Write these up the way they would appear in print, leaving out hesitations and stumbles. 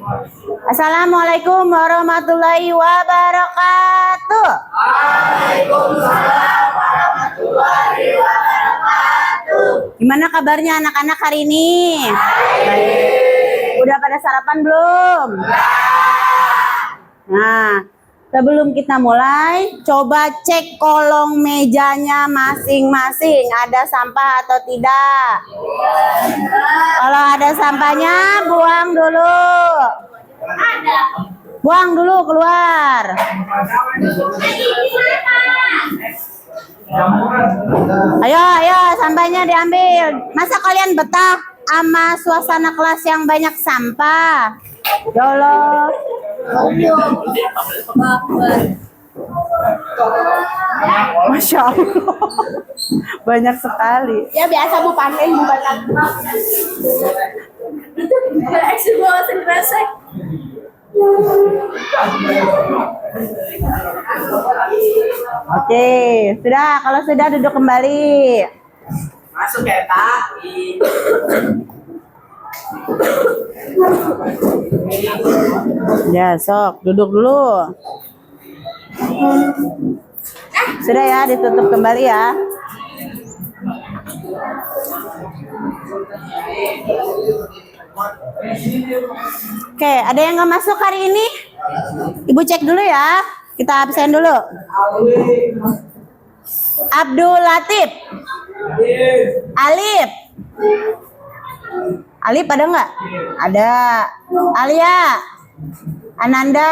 Assalamualaikum warahmatullahi wabarakatuh. Waalaikumsalam warahmatullahi wabarakatuh. Gimana kabarnya anak-anak hari ini? Baik. Udah pada sarapan belum? Nah, sebelum kita mulai, coba cek kolong mejanya masing-masing. Ada sampah atau tidak? Kalau ada sampahnya, buang dulu. Buang dulu keluar. Ayo, sampahnya diambil. Masa kalian betah sama suasana kelas yang banyak sampah? Ya Allah. Masya Allah. Banyak sekali. Ya biasa Bu panen Bu banyak. Oke, sudah. Kalau sudah duduk kembali. Masuk ya Kak. Ya, sok duduk dulu. Sudah ya, ditutup kembali ya. Oke, ada yang nggak masuk hari ini? Ibu cek dulu ya. Kita absen dulu. Abdul Latif. Alif. Alif ada nggak? Ada. Alia. Ananda.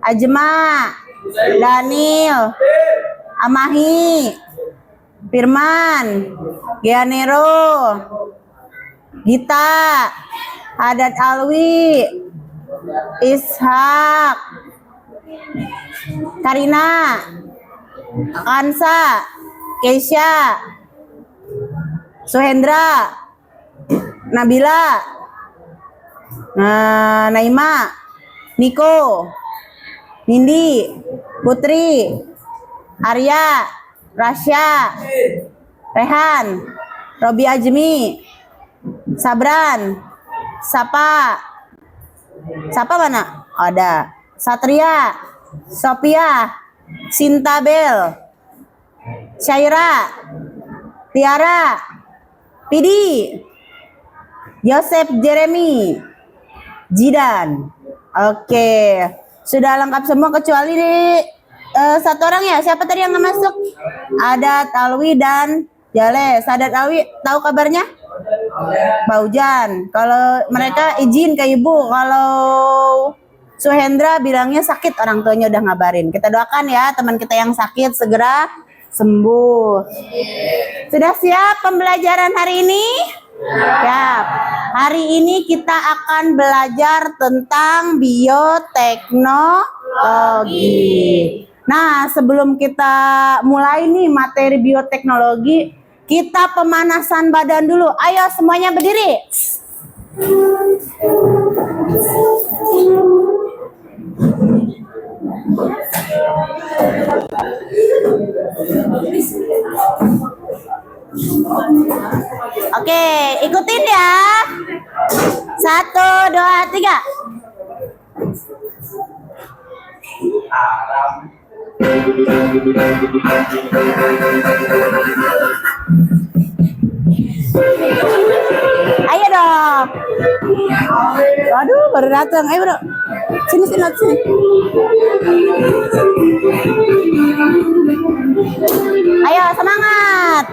Ajma. Daniel. Amahi. Firman. Gianero. Gita. Haddad Alwi. Ishak. Karina. Kansa. Keisha. Suhendra. Nabila. Naima. Niko. Nindi. Putri. Arya. Rasya. Rehan. Robi Ajmi. Sabran. Sapa. Sapa mana? Ada. Satria. Sophia. Sintabel. Syaira. Tiara. Pidi. Yosef Jeremy. Jidan. Oke. Sudah lengkap semua kecuali satu orang ya. Siapa tadi yang nggak masuk? Ada Alwi dan Jales. Sadat Alwi tahu kabarnya? Baujan. Kalau mereka izin ke ibu. Kalau Suhendra bilangnya sakit, orang tuanya udah ngabarin. Kita doakan ya teman kita yang sakit segera sembuh. Sudah siap pembelajaran hari ini? Siap. Hari ini kita akan belajar tentang bioteknologi. Nah, sebelum kita mulai nih materi bioteknologi, kita pemanasan badan dulu. Ayo semuanya berdiri. Oke, ikutin ya. 1, 2, 3. Ayo dong. Waduh, baru datang. Ayo bro. Sini. Ayo semangat.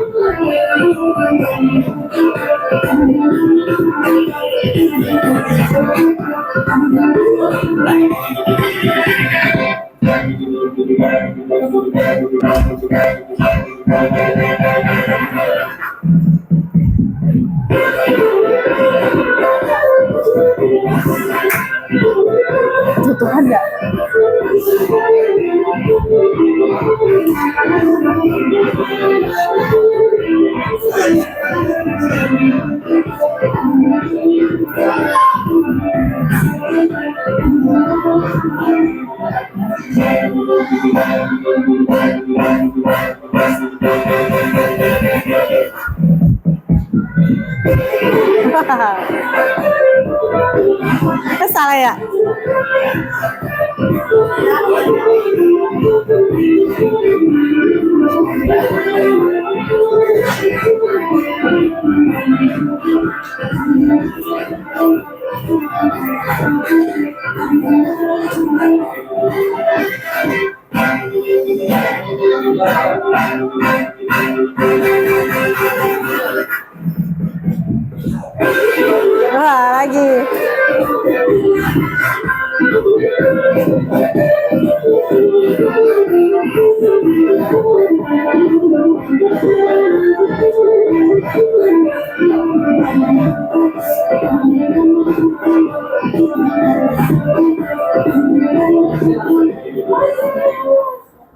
Tutupan enggak? Salah ya? Wah, lagi.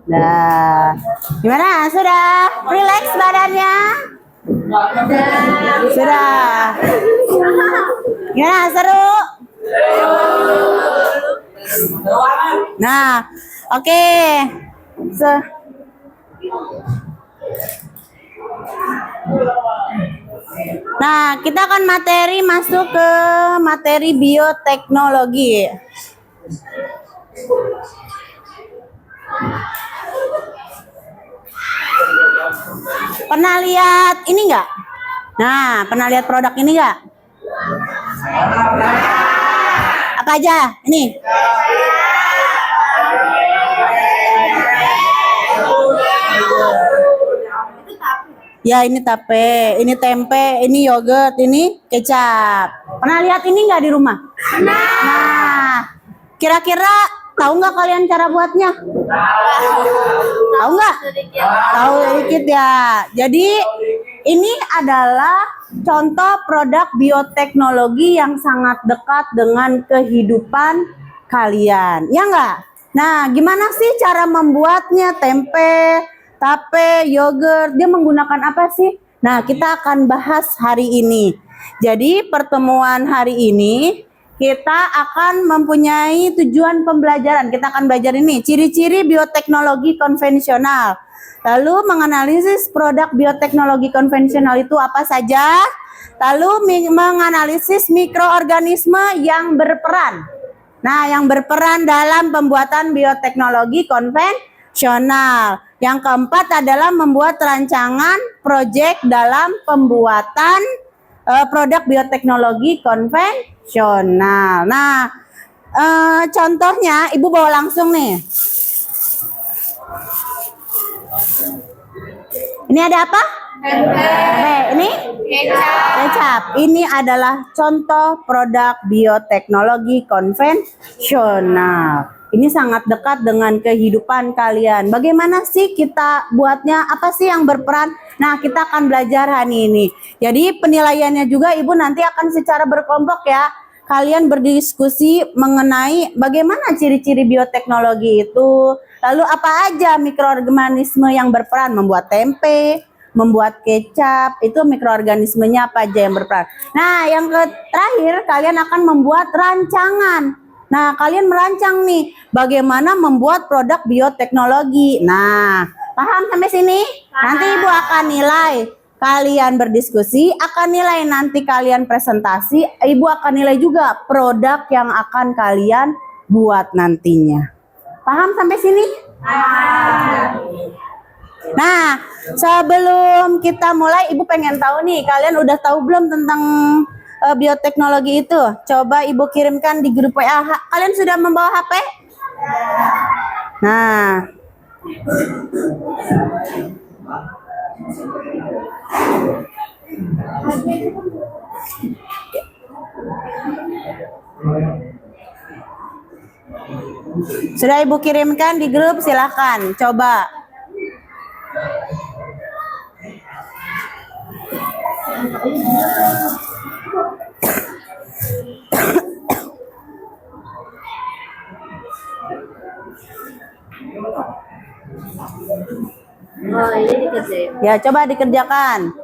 Nah, gimana? Sudah relax badannya? Sudah. Gimana? Seru? Nah, oke. Nah, kita akan masuk ke materi bioteknologi. Pernah lihat ini enggak? Nah, pernah lihat produk ini enggak? Apa aja? Ini. Ya, ini tape, ini tempe, ini yogurt, ini kecap. Pernah lihat ini enggak di rumah? Nah, kira-kira tahu nggak kalian cara buatnya? Tahu nggak? Tahu sedikit ya. Jadi ini adalah contoh produk bioteknologi yang sangat dekat dengan kehidupan kalian, ya nggak? Nah, gimana sih cara membuatnya? Tempe, tape, yogurt, dia menggunakan apa sih? Nah, kita akan bahas hari ini. Jadi pertemuan hari ini kita akan mempunyai tujuan pembelajaran. Kita akan belajar ini, ciri-ciri bioteknologi konvensional. Lalu menganalisis produk bioteknologi konvensional itu apa saja. Lalu menganalisis mikroorganisme yang berperan. Nah, yang berperan dalam pembuatan bioteknologi konvensional. Yang keempat adalah membuat rancangan proyek dalam pembuatan produk bioteknologi konvensional. Nah, contohnya Ibu bawa langsung nih. Ini ada apa? Ini kecap. Ini adalah contoh produk bioteknologi konvensional. Ini sangat dekat dengan kehidupan kalian. Bagaimana sih kita buatnya? Apa sih yang berperan? Nah, kita akan belajar hari ini. Jadi penilaiannya juga Ibu nanti akan secara berkelompok ya. Kalian berdiskusi mengenai bagaimana ciri-ciri bioteknologi itu. Lalu apa aja mikroorganisme yang berperan membuat tempe, membuat kecap, itu mikroorganismenya apa aja yang berperan. Nah, yang terakhir kalian akan membuat rancangan. Nah, kalian merancang nih bagaimana membuat produk bioteknologi. Nah, paham sampai sini? Nanti Ibu akan nilai. Kalian berdiskusi, akan nilai nanti kalian presentasi. Ibu akan nilai juga produk yang akan kalian buat nantinya. Paham sampai sini? Nah, sebelum kita mulai, Ibu pengen tahu nih, kalian udah tahu belum tentang bioteknologi itu? Coba Ibu kirimkan di grup WA. Kalian sudah membawa HP? Nah, sudah Ibu kirimkan di grup, silakan coba. Oh, ini dikerjain. Ya, coba dikerjakan.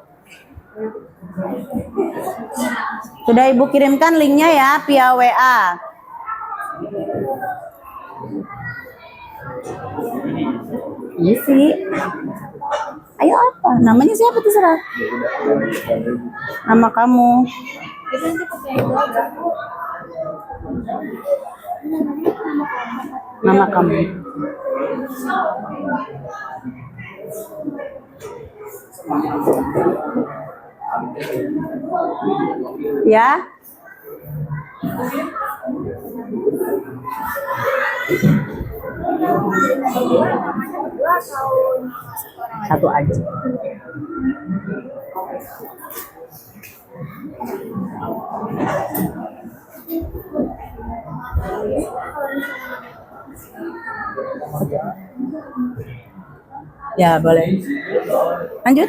Sudah Ibu kirimkan linknya ya via WA. Ini sih. Ayo apa? Namanya siapa terserah. Nama kamu. Nama kamu. Ya. Satu aja. Ya, boleh. Lanjut.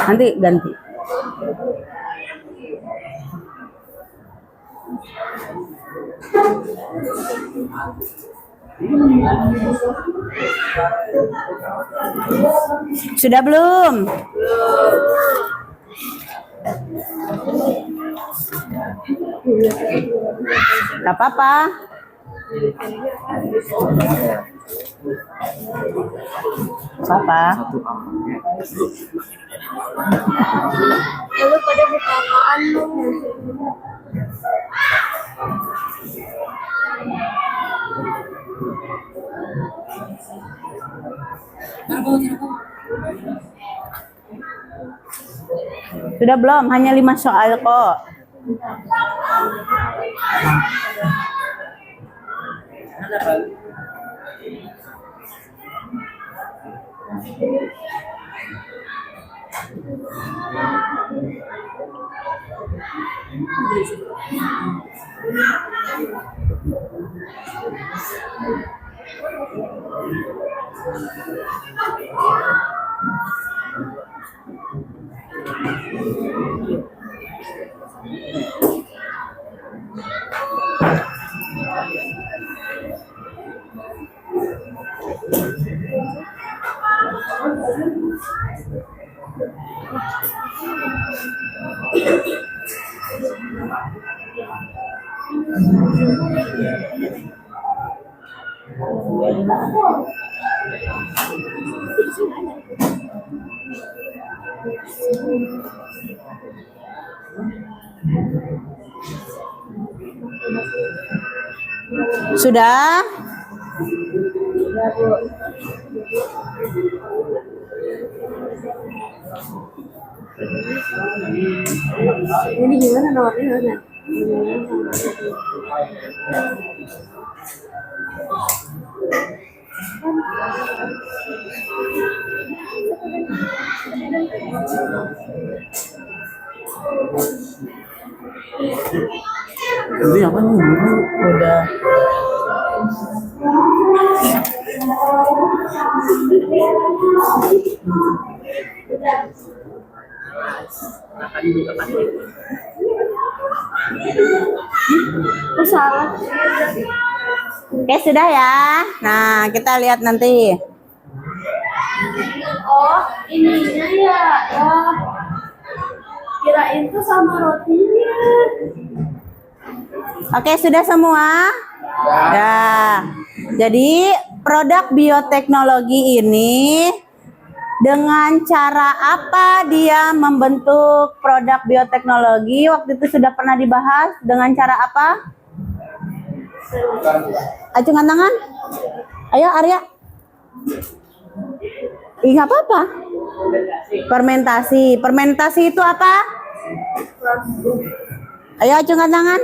Nanti ganti. Sudah belum? Gak apa-apa. Apa? Lalu pada buka apaan lu? Sudah belum? Hanya 5 soal kok. Sudah? Ini gimana nomornya? Ini apa nih? Udah. Oh, salah. Oke, sudah ya. Nah, kita lihat nanti. Oh, ininya ya. Oh. Kirain tuh sama rotinya. Oke, sudah semua? Ya. Jadi, produk bioteknologi ini dengan cara apa dia membentuk produk bioteknologi? Waktu itu sudah pernah dibahas. Dengan cara apa? Acungan tangan. Ayo, Arya. Ih, nggak apa-apa. Fermentasi. Fermentasi itu apa? Ayo, acungan tangan.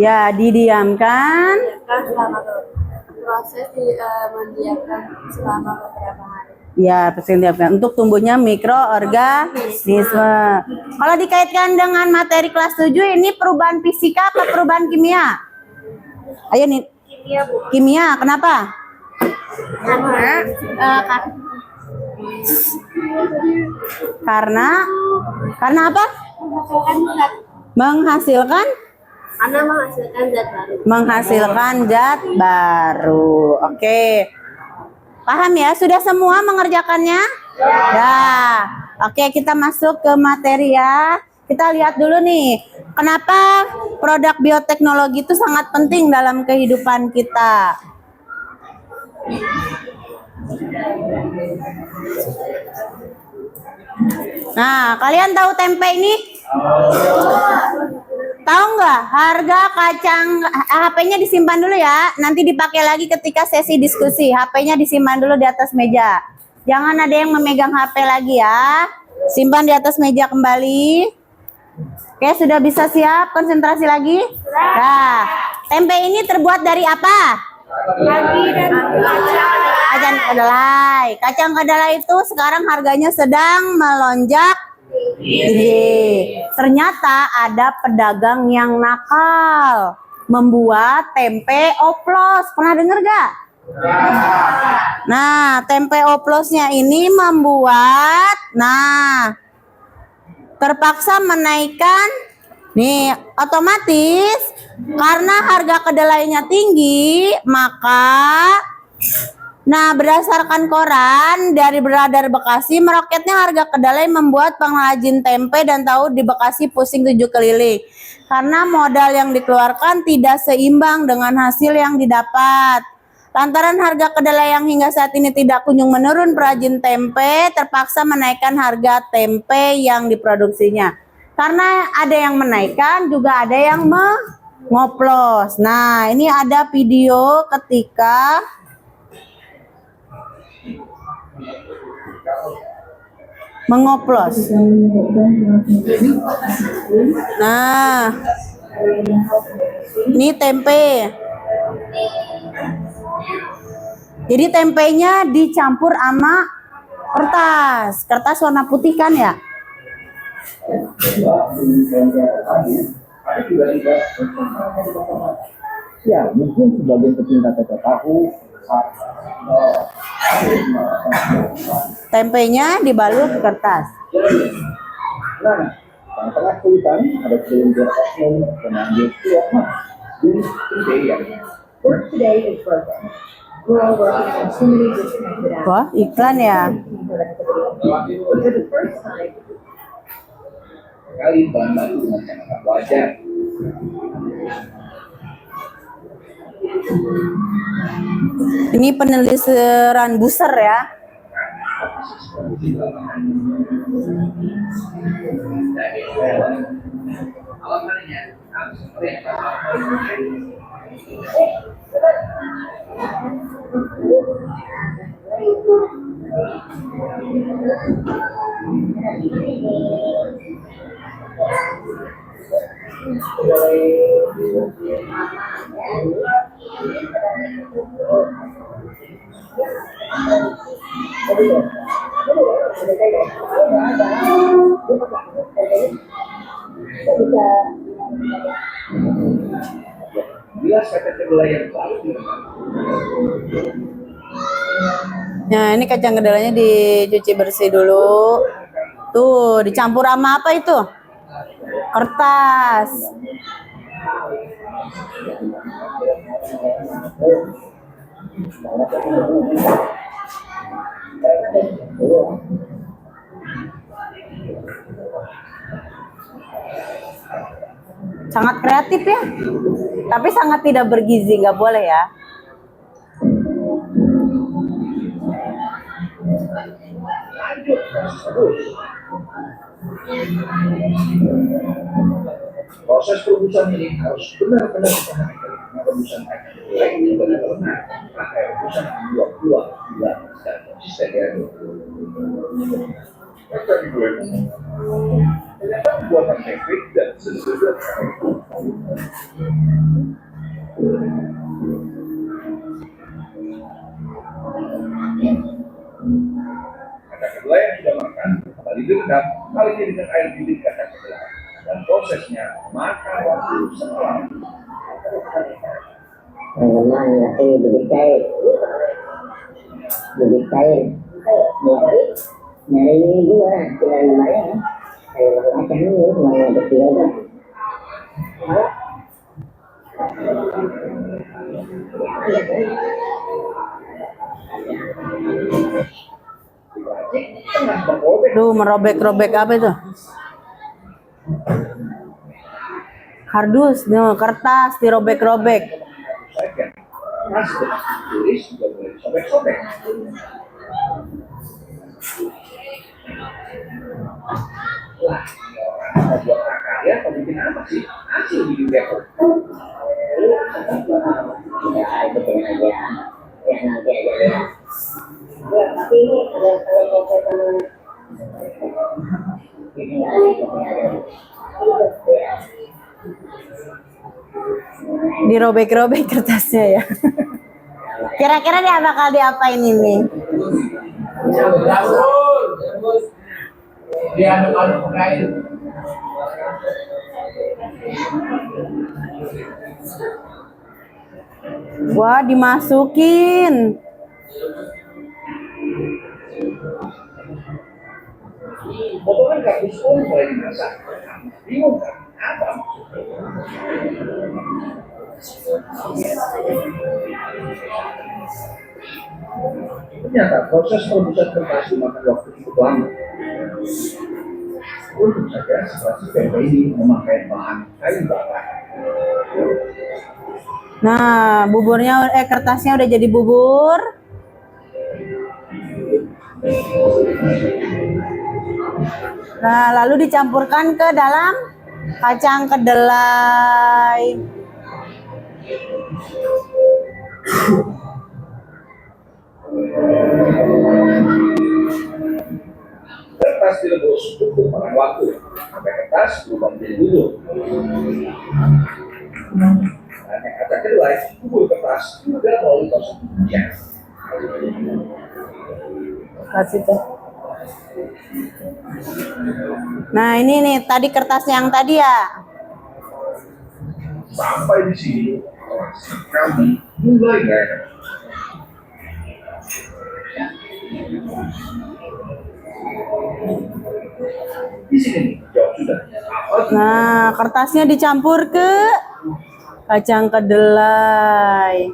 Ya, didiamkan. Selama proses mendiamkan selama beberapa hari. Ya, didiamkan untuk tumbuhnya mikroorganisme. Kalau dikaitkan dengan materi kelas 7 ini perubahan fisika apa perubahan kimia? Ayo nih. Kimia, Bu. Kimia, kenapa? Karena apa? Menghasilkan Karena menghasilkan zat baru. menghasilkan zat baru. Oke. Paham ya? Sudah semua mengerjakannya? Ya. Oke, kita masuk ke materi ya. Kita lihat dulu nih, kenapa produk bioteknologi itu sangat penting dalam kehidupan kita. Nah, kalian tahu tempe ini? Tahu nggak harga kacang? HP-nya disimpan dulu ya. Nanti dipakai lagi ketika sesi diskusi. HP-nya disimpan dulu di atas meja. Jangan ada yang memegang HP lagi ya. Simpan di atas meja kembali. Oke, sudah bisa siap? Konsentrasi lagi? Nah, tempe ini terbuat dari apa? Kacang kedelai. Kacang kedelai itu sekarang harganya sedang melonjak tinggi. Ternyata ada pedagang yang nakal membuat tempe oplos. Pernah dengar gak? Nah, tempe oplosnya ini membuat, terpaksa menaikkan, nih otomatis karena harga kedelainya tinggi, maka berdasarkan koran dari Beradar Bekasi, meroketnya harga kedelai membuat pengrajin tempe dan tahu di Bekasi pusing 7 keliling. Karena modal yang dikeluarkan tidak seimbang dengan hasil yang didapat. Lantaran harga kedelai yang hingga saat ini tidak kunjung menurun, perajin tempe terpaksa menaikkan harga tempe yang diproduksinya. Karena ada yang menaikkan, juga ada yang mengoplos. Nah, ini ada video ketika mengoplos. Nah, ini tempe. Jadi tempenya dicampur sama kertas warna putih kan ya? Ya, mungkin sebagian pecinta tempe tahu. Tempenya dibalut kertas. Nah, tengah tulisan ada segelintir oknum yang mengambil di India. Work today is broken. We're all working on too many disconnected apps. Wah, iklan ya. For the first time, kali banget dengan sangat wajar. Ini penelusuran Buser ya. Bila kata kedelai yang baru Nah, ini kacang kedelainya dicuci bersih dulu. Tuh, dicampur sama apa itu? Kertas. Sangat kreatif ya, tapi sangat tidak bergizi, nggak boleh ya. proses perebusan ini harus benar-benar dipahami. Perebusan akan mulai ini benar-benar pakai rebusan dua dan konsisten ya. Maka dibuat buatan teknik dan sesuatu. Kacang kedelai yang sudah makan kembali direndam, kali ini dengan air bibit kacang kedelai dan prosesnya makan waktu semalam. Memang nasi bibit cair, dari ini juga tidak lumayan. Kalau macam ini cuma kecil aja. Tuh merobek-robek apa itu? Kardus, kertas dirobek-robek. Hasil tulis juga boleh sobek-sobek. Lah, orang buat prakarya atau bikin apa sih? Hasil bikin repot. Ya itu pengen aja ya nanti aja ya ya tapi ini kalau saya sama ini Dirobek-robek kertasnya ya. Kira-kira dia bakal diapain ini? Dia aduk-aduk kain. Wah, dimasukin. Potongan kardus pun mulai dimasak. Bingung kan? Apa? Ternyata proses perebusan kertas memakan waktu cukup lama. Untung saja situasi tempe ini memakai bahan kayu bakar. Nah, kertasnya udah jadi bubur. Nah, lalu dicampurkan ke dalam kacang kedelai. Kertas direbus cukup makan waktu sampai kertas berubah menjadi bubur. Hanya kacang kedelai, bubur kertas juga melalui proses pencucian. Kasih tuh. Nah, ini nih tadi kertas yang tadi ya. Sampai di sini, kami mulai nggak enak. Di sini nih, jawab sudah. Nah, kertasnya dicampur ke kacang kedelai.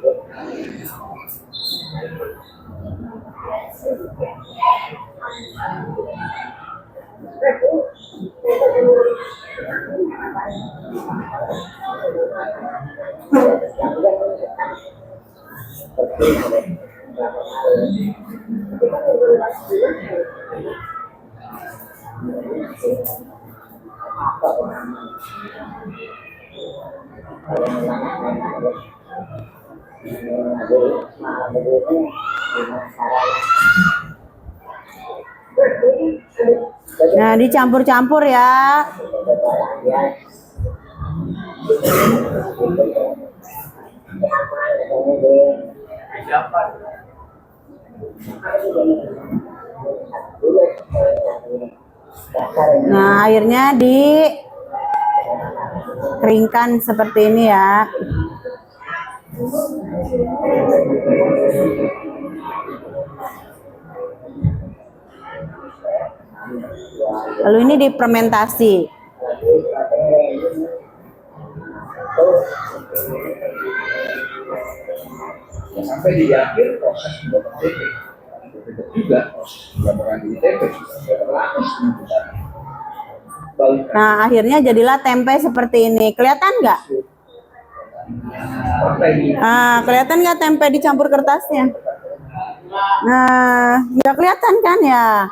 Nah, dicampur-campur ya. Nah, airnya dikeringkan seperti ini ya. Lalu ini difermentasi. Sampai di akhir proses pembuatan tempe. Begitu juga proses pembuatan tempe sudah berlapis pengukusan. Nah, akhirnya jadilah tempe seperti ini. Kelihatan nggak? Nah, kelihatan nggak tempe dicampur kertasnya? Nah, nggak kelihatan kan ya?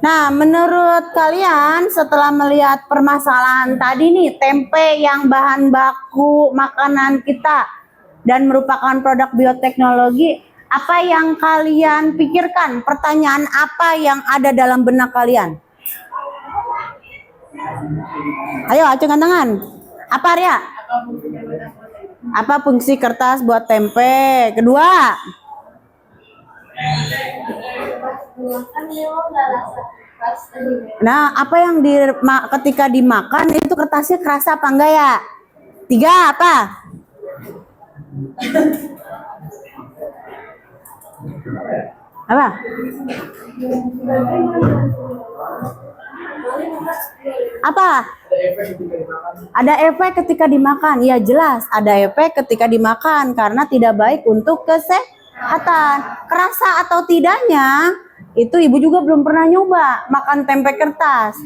Nah, menurut kalian setelah melihat permasalahan tadi nih, tempe yang bahan baku makanan kita dan merupakan produk bioteknologi, apa yang kalian pikirkan? Pertanyaan apa yang ada dalam benak kalian? Ayo, acungkan tangan. Apa, Arya? Apa fungsi kertas buat tempe? Kedua. Nah, apa yang ketika dimakan itu kertasnya kerasa apa enggak ya? Tiga, apa? Apa? Apa? Ada efek ketika dimakan. Ya jelas, ada efek ketika dimakan karena tidak baik untuk kesehatan. Kerasa atau tidaknya, itu ibu juga belum pernah nyoba makan tempe kertas.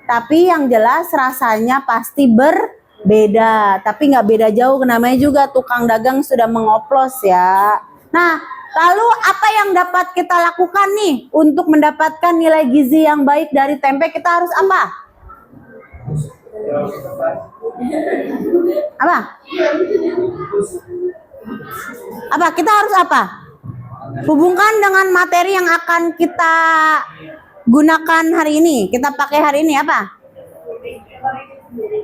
Tapi yang jelas rasanya pasti berbeda. Beda, tapi nggak beda jauh, namanya juga tukang dagang sudah mengoplos ya. Nah, lalu apa yang dapat kita lakukan nih untuk mendapatkan nilai gizi yang baik dari tempe? Kita harus apa? Apa? Apa? Kita harus apa? Hubungkan dengan materi yang akan kita gunakan hari ini, kita pakai hari ini apa?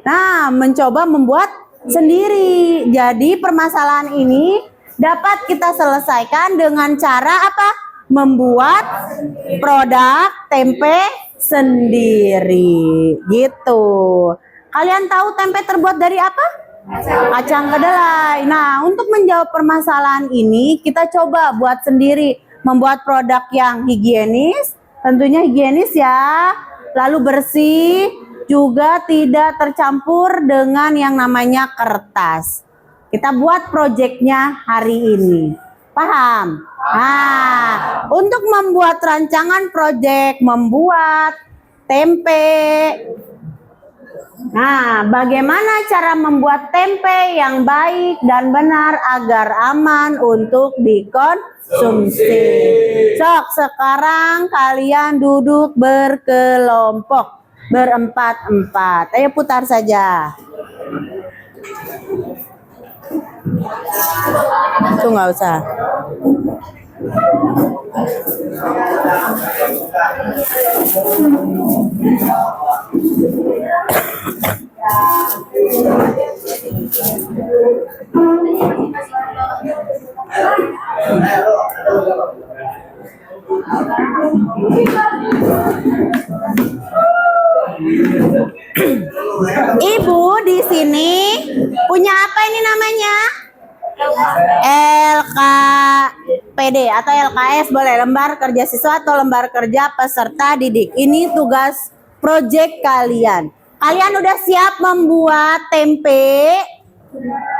Nah, mencoba membuat sendiri. Jadi permasalahan ini dapat kita selesaikan dengan cara apa? Membuat produk tempe sendiri. Gitu. Kalian tahu tempe terbuat dari apa? Kacang kedelai. Nah, untuk menjawab permasalahan ini, kita coba buat sendiri. Membuat produk yang higienis, tentunya higienis ya. Lalu bersih, juga tidak tercampur dengan yang namanya kertas. Kita buat proyeknya hari ini. Paham? Nah, untuk membuat rancangan proyek membuat tempe. Nah, bagaimana cara membuat tempe yang baik dan benar agar aman untuk dikonsumsi? Sok, sekarang kalian duduk berkelompok. Berempat-empat. Ayo putar saja. Itu nggak usah. Ibu di sini punya apa ini namanya? LKPD atau LKS, boleh, lembar kerja siswa atau lembar kerja peserta didik. Ini tugas proyek kalian. Kalian udah siap membuat tempe?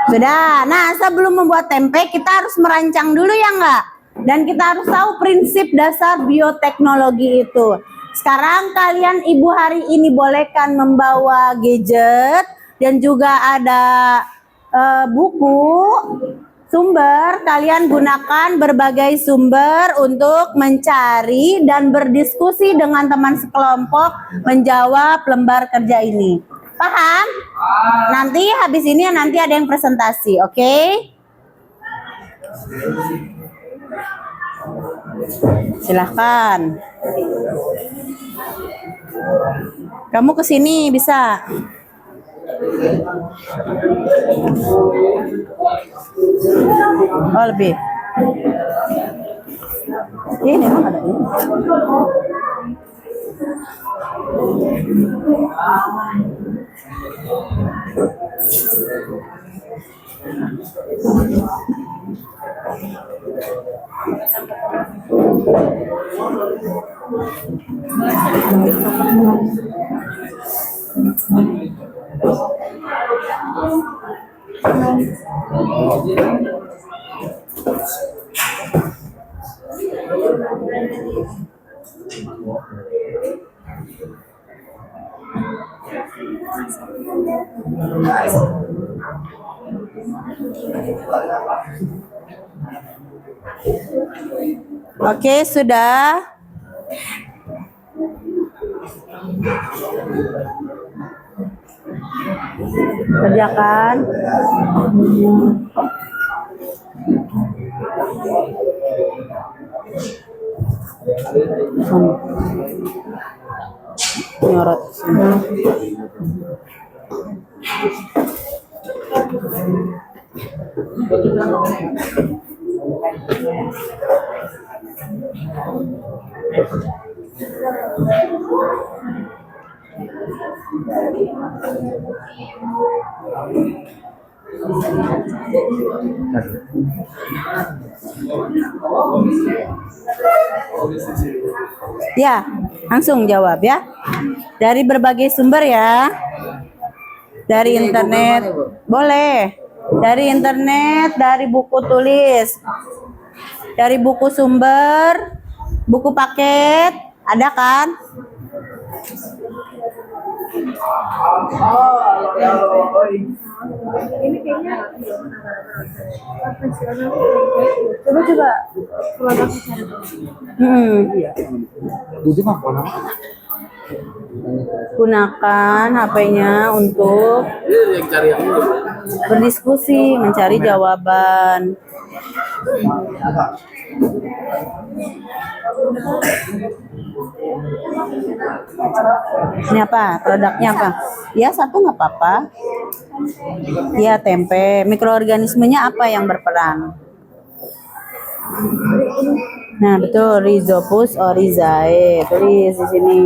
Sudah. Nah, sebelum membuat tempe kita harus merancang dulu ya enggak? Dan kita harus tahu prinsip dasar bioteknologi itu. Sekarang kalian ibu hari ini bolehkan membawa gadget dan juga ada buku sumber. Kalian gunakan berbagai sumber untuk mencari dan berdiskusi dengan teman sekelompok menjawab lembar kerja ini. Paham? Nanti habis ini nanti ada yang presentasi, oke? Silahkan. Kamu kesini bisa. Oh, lebih. Ini emang ada ini. Oke, sudah. Kerjakan. Nyorot. Ya, langsung jawab ya. Dari berbagai sumber ya. Dari internet, boleh. Dari internet, dari buku tulis, dari buku sumber, buku paket, ada kan? Ini kayaknya coba produk secara Budi mah apa nama? Gunakan HP-nya untuk Yang cari yang ini. berdiskusi, mencari jawaban. Ini apa? Produknya apa? Ya, satu nggak apa-apa. Ya, tempe. Mikroorganismenya apa yang berperan? Nah, betul. Rhizopus oryzae. Tulis di sini.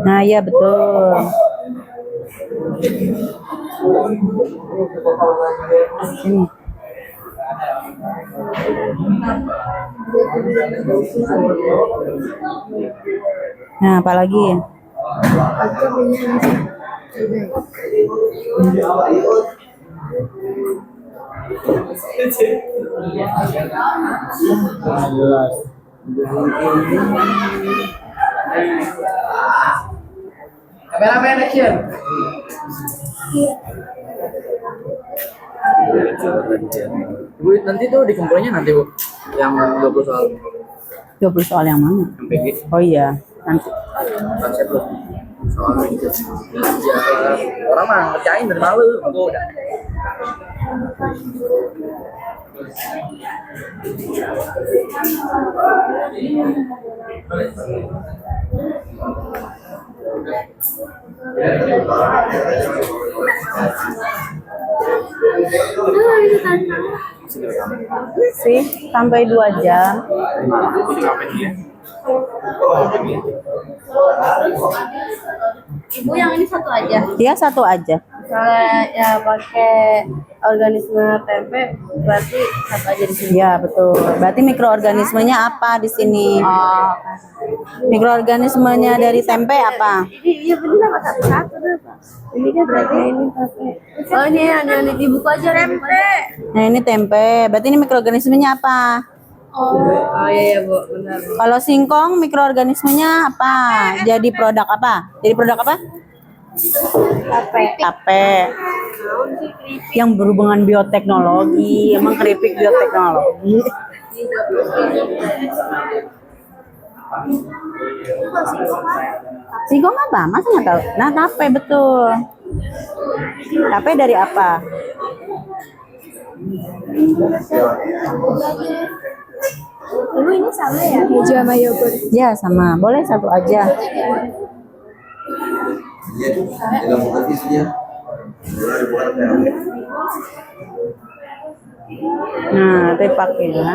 Nah, ya betul. Ini. Nah, apalagi? Kameramen action. Bu, nanti tuh dikumpulinnya nanti Bu, yang 20 soal 20 soal yang mana? yang PG Oh iya, nanti. konsep tuh soal itu. Belajar orang mah ngerjain dari malu, aku udah. Sih, sampai 2 jam. Ibu yang ini satu aja. Dia satu aja. Misalnya ya pakai organisme tempe berarti satu aja di sini. Ya, betul. Berarti mikroorganismenya apa di sini? Oh, Mikroorganismenya dari tempe apa? ini iya benar Pak, satu-satu deh Pak. Ini kan berarti ini pakai. Oh ini yang di buku aja tempe. Nah, ini tempe. Berarti ini mikroorganismenya apa? Oh iya Bu, benar. Kalau singkong mikroorganismenya apa? Jadi produk apa? Jadi produk apa? Tape. Yang berhubungan bioteknologi. Emang keripik bioteknologi. Singkong apa? Masa nggak tahu? Nah, tape betul. Tape dari apa? Ibu ini sama ya? Keju sama yogurt. Ya, sama. Boleh satu aja. Nah, nanti pakai ya.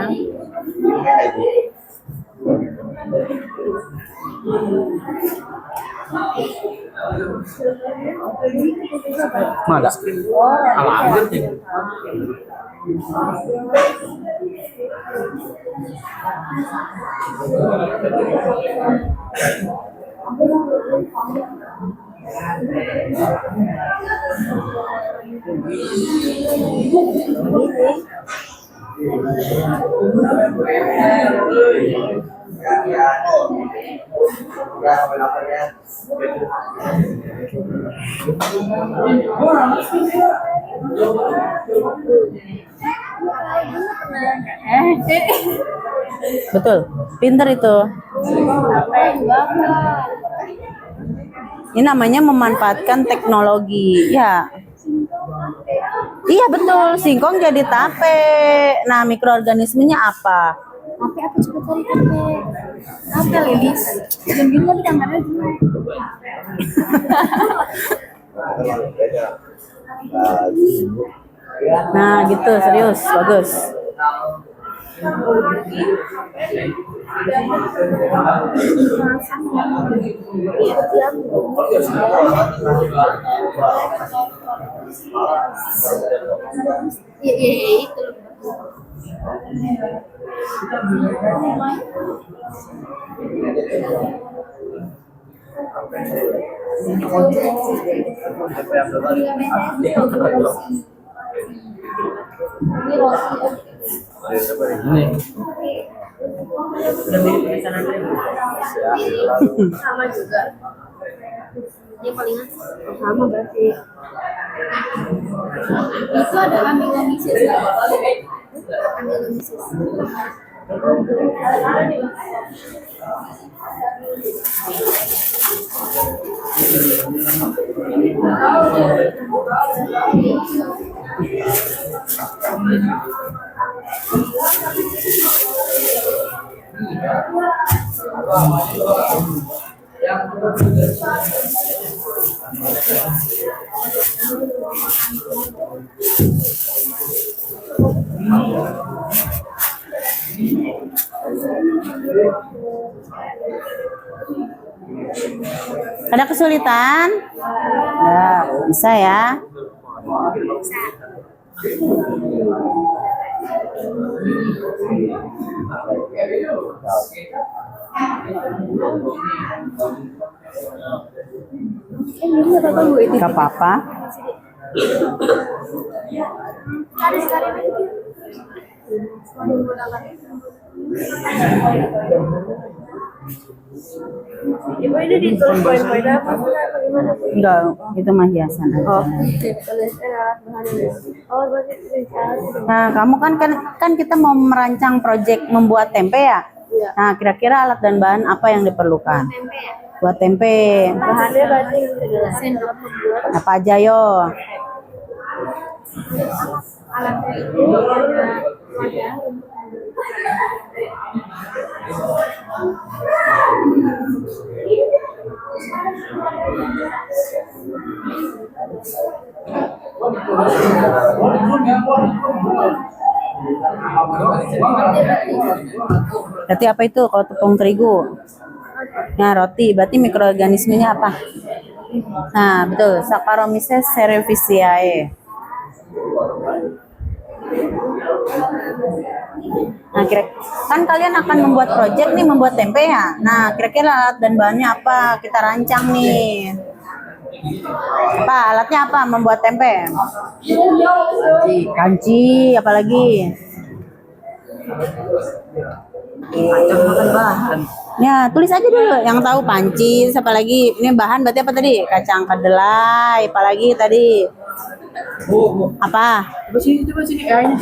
Mana? Alamat nih. Betul. Pinter itu. Ini namanya memanfaatkan teknologi. Ya. Iya betul. Singkong jadi tape. Nah, mikroorganismenya apa? Tapi aku coba cari tempe. Apa Lilis? Dan gini tadi gambarnya jelek. Nah, gitu. Serius. Bagus. Iya, iya, iya, itu. Sama juga. Dia palingan sama berarti. Itu ada amilonisis. Amilonisis. Ada kesulitan? Nah, bisa ya. Gak apa-apa. Ibu ini ditulis poin-poin apa? Bagaimana? Enggak, itu mah hiasan aja. Oh, tuliskan alat bahannya. Oh, berarti tulisan. Nah, kamu kan kita mau merancang proyek membuat tempe ya? Iya. Nah, kira-kira alat dan bahan apa yang diperlukan? Tempe ya? Buat tempe. Bahannya berarti sendok membuat Apa aja yo? alatnya itu wadah. Berarti apa itu kalau tepung terigu? Nah, roti. Berarti mikroorganismenya apa? Nah, betul. Saccharomyces cerevisiae. Nah, kan kalian akan membuat proyek nih, membuat tempe ya. Nah, kira-kira alat dan bahannya apa? Kita rancang nih. Apa alatnya apa? Membuat tempe. Kanci, apalagi? Makan bahan. Ya, tulis aja dulu. Yang tahu panci, apa lagi? Ini bahan berarti apa tadi? Kacang kedelai, apalagi tadi? Apa? Coba sini kayaknya.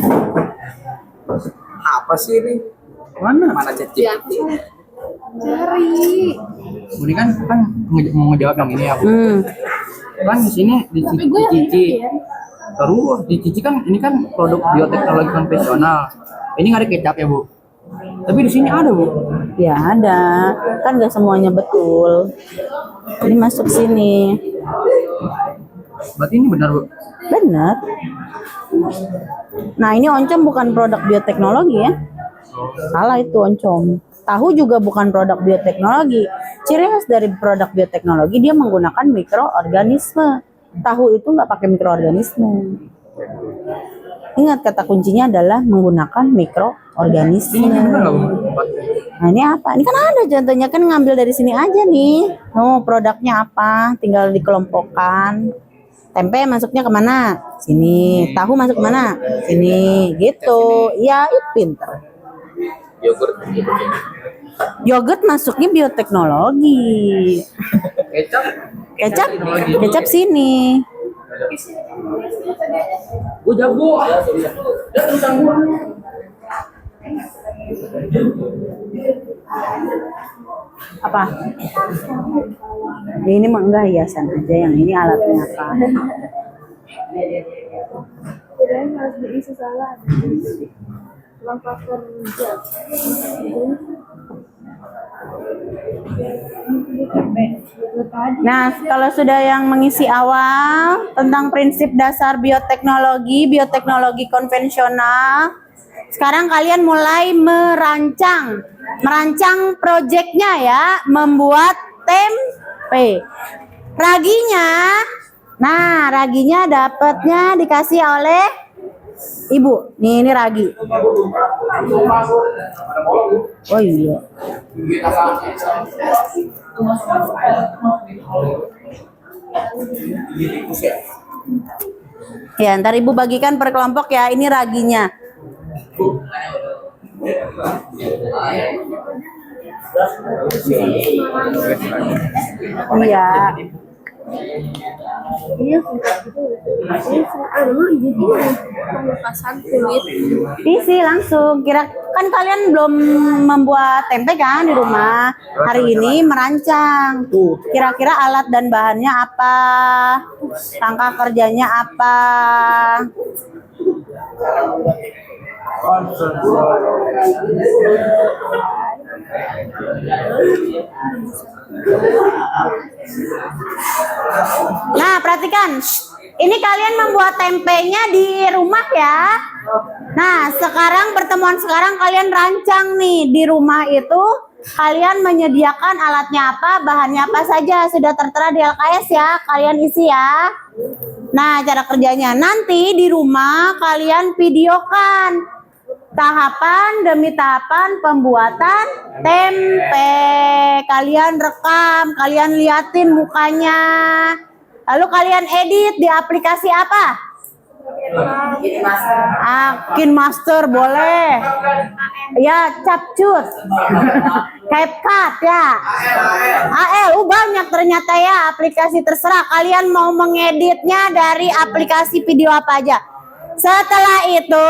Apa sih ini? Mana cecip? Cari. Ini kan mau ngejawab yang ini ya, Bu. Kan di sini dicuci. Terus dicuci kan ini kan produk bioteknologi konvensional. Ini nggak ada kecap ya, Bu. Tapi di sini ada, Bu. Ya ada. Kan nggak semuanya betul. Ini masuk sini. Berarti ini benar, Bu. Benar. Nah, ini oncom bukan produk bioteknologi ya. Salah itu oncom. Tahu juga bukan produk bioteknologi. Ciri khas dari produk bioteknologi dia menggunakan mikroorganisme. Tahu itu nggak pakai mikroorganisme. Ingat kata kuncinya adalah menggunakan mikroorganisme. Ini benar nggak, Bu? Nah, ini apa? Ini kan ada contohnya, kan ngambil dari sini aja nih. Oh, produknya apa? Tinggal dikelompokkan. Tempe masuknya kemana? Sini. Tahu masuk kemana? Sini. Gitu. Ya, itu pinter. Yogurt. Yogurt masuknya bioteknologi. Kecap sini. Gue jago. Apa? Ini mah enggak hiasan aja, yang ini alatnya apa? Kirain harus diisi salad. Lengkap kerja. Nah, kalau sudah yang mengisi awal tentang prinsip dasar bioteknologi konvensional, sekarang kalian mulai merancang proyeknya ya, membuat tempe. Raginya Nah, raginya dapatnya dikasih oleh ibu. Nih, ini ragi. Oh iya. Ya, ntar ibu bagikan per kelompok ya. Ini raginya. Iya. Iya, jadi pengupasan kulit. Isi langsung. Kira kan kalian belum membuat tempe kan di rumah. Hari ini merancang. Kira-kira alat dan bahannya apa? Langkah kerjanya apa? Nah, perhatikan. Ini kalian membuat tempenya di rumah ya. Nah, sekarang pertemuan sekarang kalian rancang nih di rumah itu kalian menyediakan alatnya apa, bahannya apa saja sudah tertera di LKS ya. Kalian isi ya. Nah, cara kerjanya nanti di rumah kalian videokan tahapan demi tahapan pembuatan tempe. Kalian rekam, kalian liatin mukanya. Lalu kalian edit di aplikasi apa? KineMaster boleh. Ya, Capcut. CapCut ya. Banyak ternyata ya aplikasi, terserah kalian mau mengeditnya dari aplikasi video apa aja. Setelah itu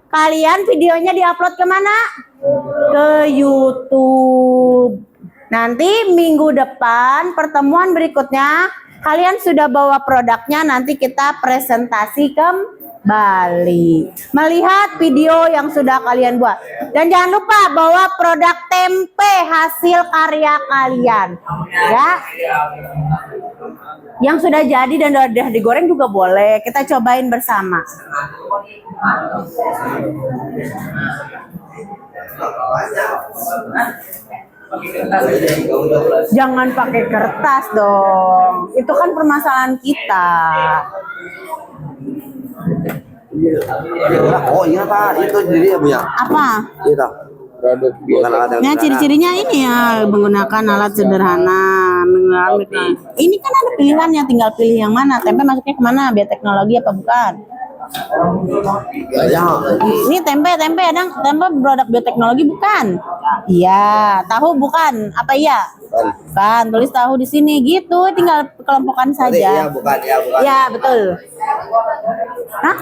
kalian videonya diupload kemana? Ke YouTube. Nanti minggu depan pertemuan berikutnya kalian sudah bawa produknya, nanti kita presentasi kembali melihat video yang sudah kalian buat. Dan jangan lupa bawa produk tempe hasil karya kalian ya, yang sudah jadi dan sudah digoreng juga boleh, kita cobain bersama. Jangan pakai kertas dong, itu kan permasalahan kita. Oh iya Pak, itu jadi ya punya. Apa? Itu. Produk Nah, ciri-cirinya ini ya, menggunakan alat sederhana. Ini kan ada pilihannya, tinggal pilih yang mana. Tempe masuknya kemana? Bioteknologi apa bukan? Ya. Ini tempe ada tempe produk bioteknologi bukan? Iya, tahu bukan? Apa iya? Bukan, tulis tahu di sini gitu, tinggal kelompokkan saja. Iya, bukan. Ya, betul. Hah?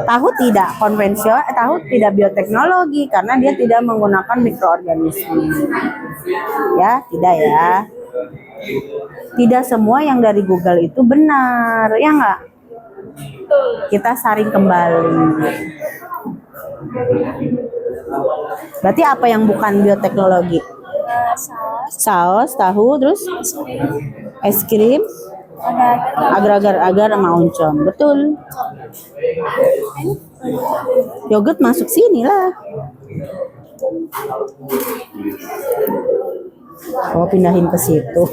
Tahu tidak konvensional, tahu tidak bioteknologi karena dia tidak menggunakan mikroorganisme. Ya, tidak ya. Tidak semua yang dari Google itu benar, ya enggak? Kita saring kembali. Berarti apa yang bukan bioteknologi? Saus, tahu, terus es krim, agar-agar sama oncom. Betul. Yogurt masuk sini lah. Oh, pindahin ke situ.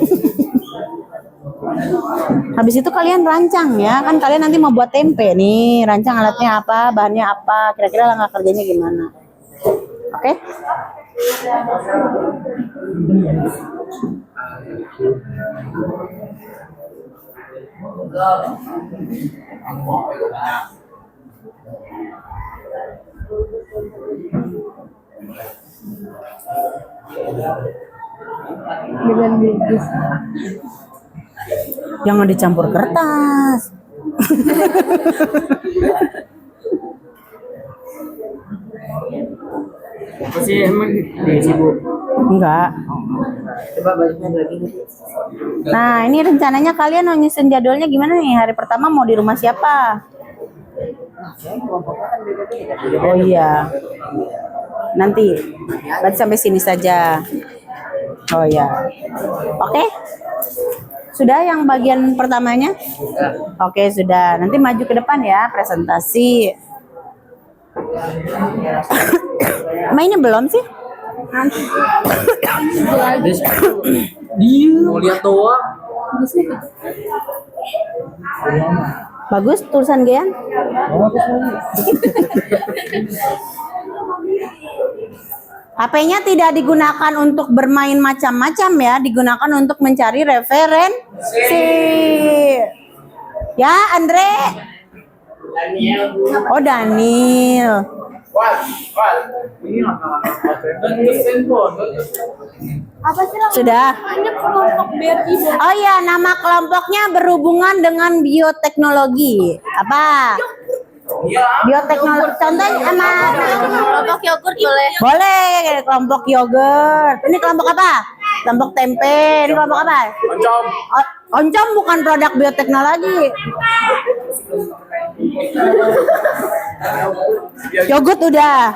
Habis itu kalian rancang ya, kan kalian nanti mau buat tempe nih, rancang alatnya apa, bahannya apa, kira-kira langkah kerjanya gimana. Oke? Dengan bibis. Jangan dicampur kertas. Masih emang diisi Bu? Enggak. Coba balikin lagi. Nah, ini rencananya kalian mau nyusun jadwalnya gimana nih? Hari pertama mau di rumah siapa? Oh iya. Nanti. Berarti sampai sini saja. Oh ya. Oke. Sudah yang bagian pertamanya? Oke, sudah. Nanti maju ke depan ya, presentasi. Mainnya belum sih? Dia mau lihat doang. Bagus tulisan Gian. HP-nya tidak digunakan untuk bermain macam-macam ya, digunakan untuk mencari referensi. Ya, Andre. Oh, Daniel. Apa sih lah? Sudah. Hanya kelompok BRI. Oh iya, nama kelompoknya berhubungan dengan bioteknologi. Apa? Bioteknologi. Contohnya sama Kelompok yogurt boleh. boleh kelompok yogurt. Ini kelompok apa? Kelompok tempe. Ini kelompok apa? Oncom. Oncom bukan produk bioteknologi. Yogurt udah.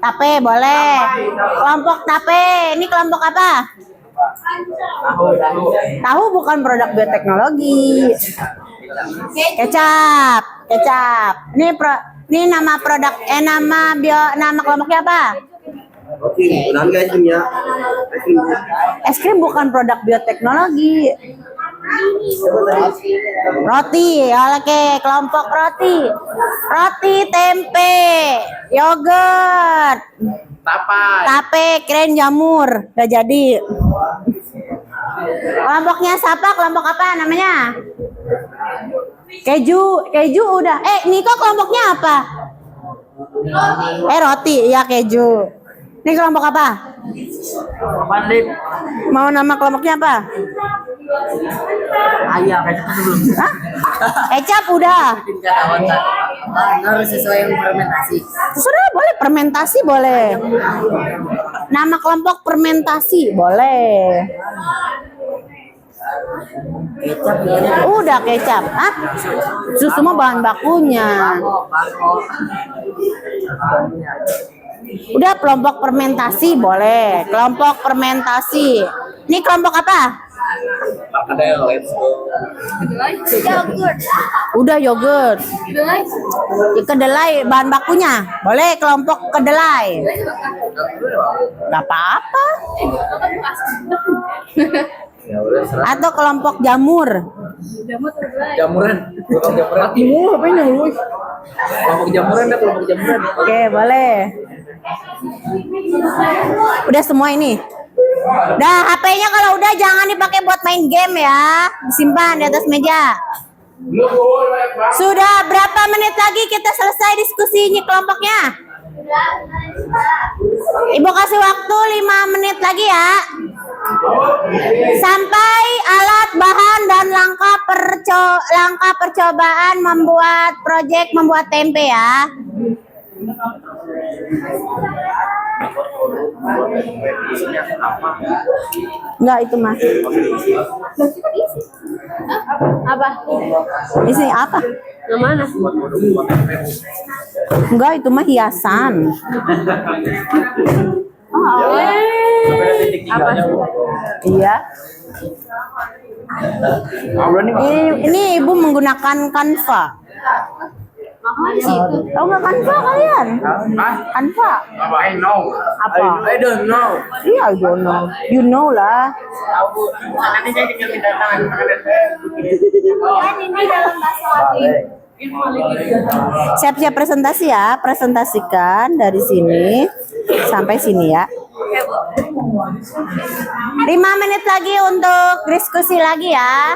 Tape boleh. Kelompok tape. Ini kelompok apa? Tahu bukan produk bioteknologi. Kecap. Ini nama produk nama kelompoknya apa? Oke, benar guys ya. Es krim bukan produk bioteknologi. Roti, oke, kelompok roti. Roti, tempe, yogurt, tape, keren jamur. Udah jadi. Kelompoknya siapa? Kelompok apa namanya? Keju udah. Niko kelompoknya apa? Roti, ya keju. Ini kelompok apa? Mau nama kelompoknya apa? Ayam kecap belum. Hah? Kecap udah. Harus sesuai yang fermentasi. Sudah boleh fermentasi boleh. Nama kelompok fermentasi boleh. Kecap Udah kecap. Hah? Susu mah bahan bakunya. Udah kelompok fermentasi boleh. Kelompok fermentasi. Ini kelompok apa? Yogurt. Udah yogurt. Ya, kedelai bahan bakunya. Boleh kelompok kedelai. Gak apa-apa. Atau kelompok jamur. Jamuran. Hatimu apa ini lu? Kelompok jamuran dah, kelompok jamuran. Oke, boleh. Udah semua ini. Dah, HP-nya kalau udah jangan dipakai buat main game ya. Disimpan di atas meja. Sudah berapa menit lagi kita selesai diskusinya kelompoknya? Ibu kasih waktu 5 menit lagi ya. Sampai alat, bahan, dan langkah percobaan membuat tempe ya. Enggak itu mas. Apa? Isi apa? Yang mana? Enggak itu mah hiasan. Apa? Iya. Ini ibu menggunakan Canva. Mahal sih itu. Tahu nggak Canva kalian? Canva. I know. Apa? I don't know. Iya, I don't know. You know lah. Nanti saya tinggal minta tangan. Kan ini dalam bahasa Latin. Siap-siap presentasi ya. Presentasikan dari sini sampai sini ya. 5 menit lagi untuk diskusi lagi ya.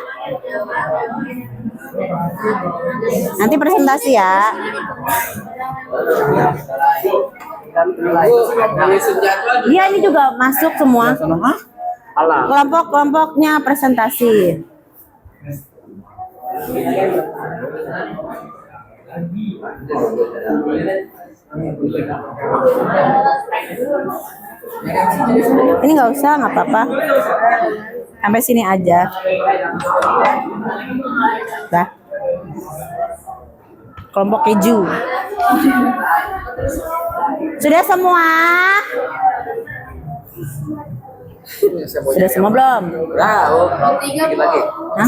Nanti presentasi ya. Iya ini juga masuk semua. Kelompok-kelompoknya presentasi. Ini nggak usah, nggak apa-apa. Sampai sini aja. Dah. Kelompok keju. Sudah semua? Sudah semua belum? Lagi. Hah?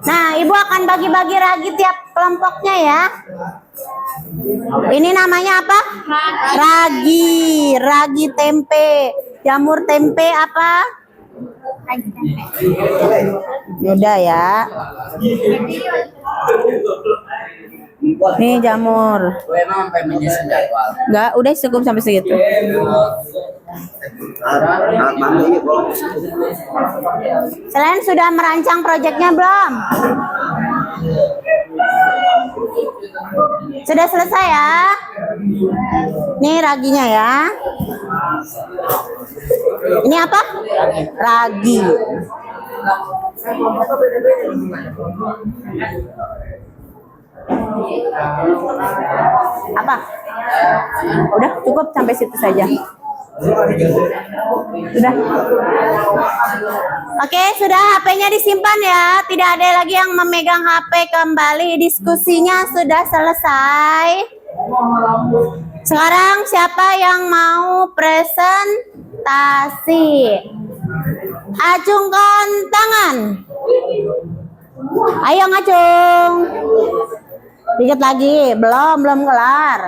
Nah, Ibu akan bagi-bagi ragi tiap kelompoknya ya. Ini namanya apa? Ragi, ragi tempe. Jamur tempe apa? Udah ya. Nih jamur. Gue emang sampai menyusun jadwal. Enggak, udah cukup sampai segitu. Selain sudah merancang proyeknya belum? Sudah selesai ya? Nih raginya ya. Ini apa? Ragi. Apa? Udah cukup sampai situ saja. Sudah. Oke, sudah HP-nya disimpan ya. Tidak ada lagi yang memegang HP kembali. Diskusinya sudah selesai. Sekarang siapa yang mau presentasi? Acungkan tangan. Ayo ngacung. Dikit lagi, belum kelar.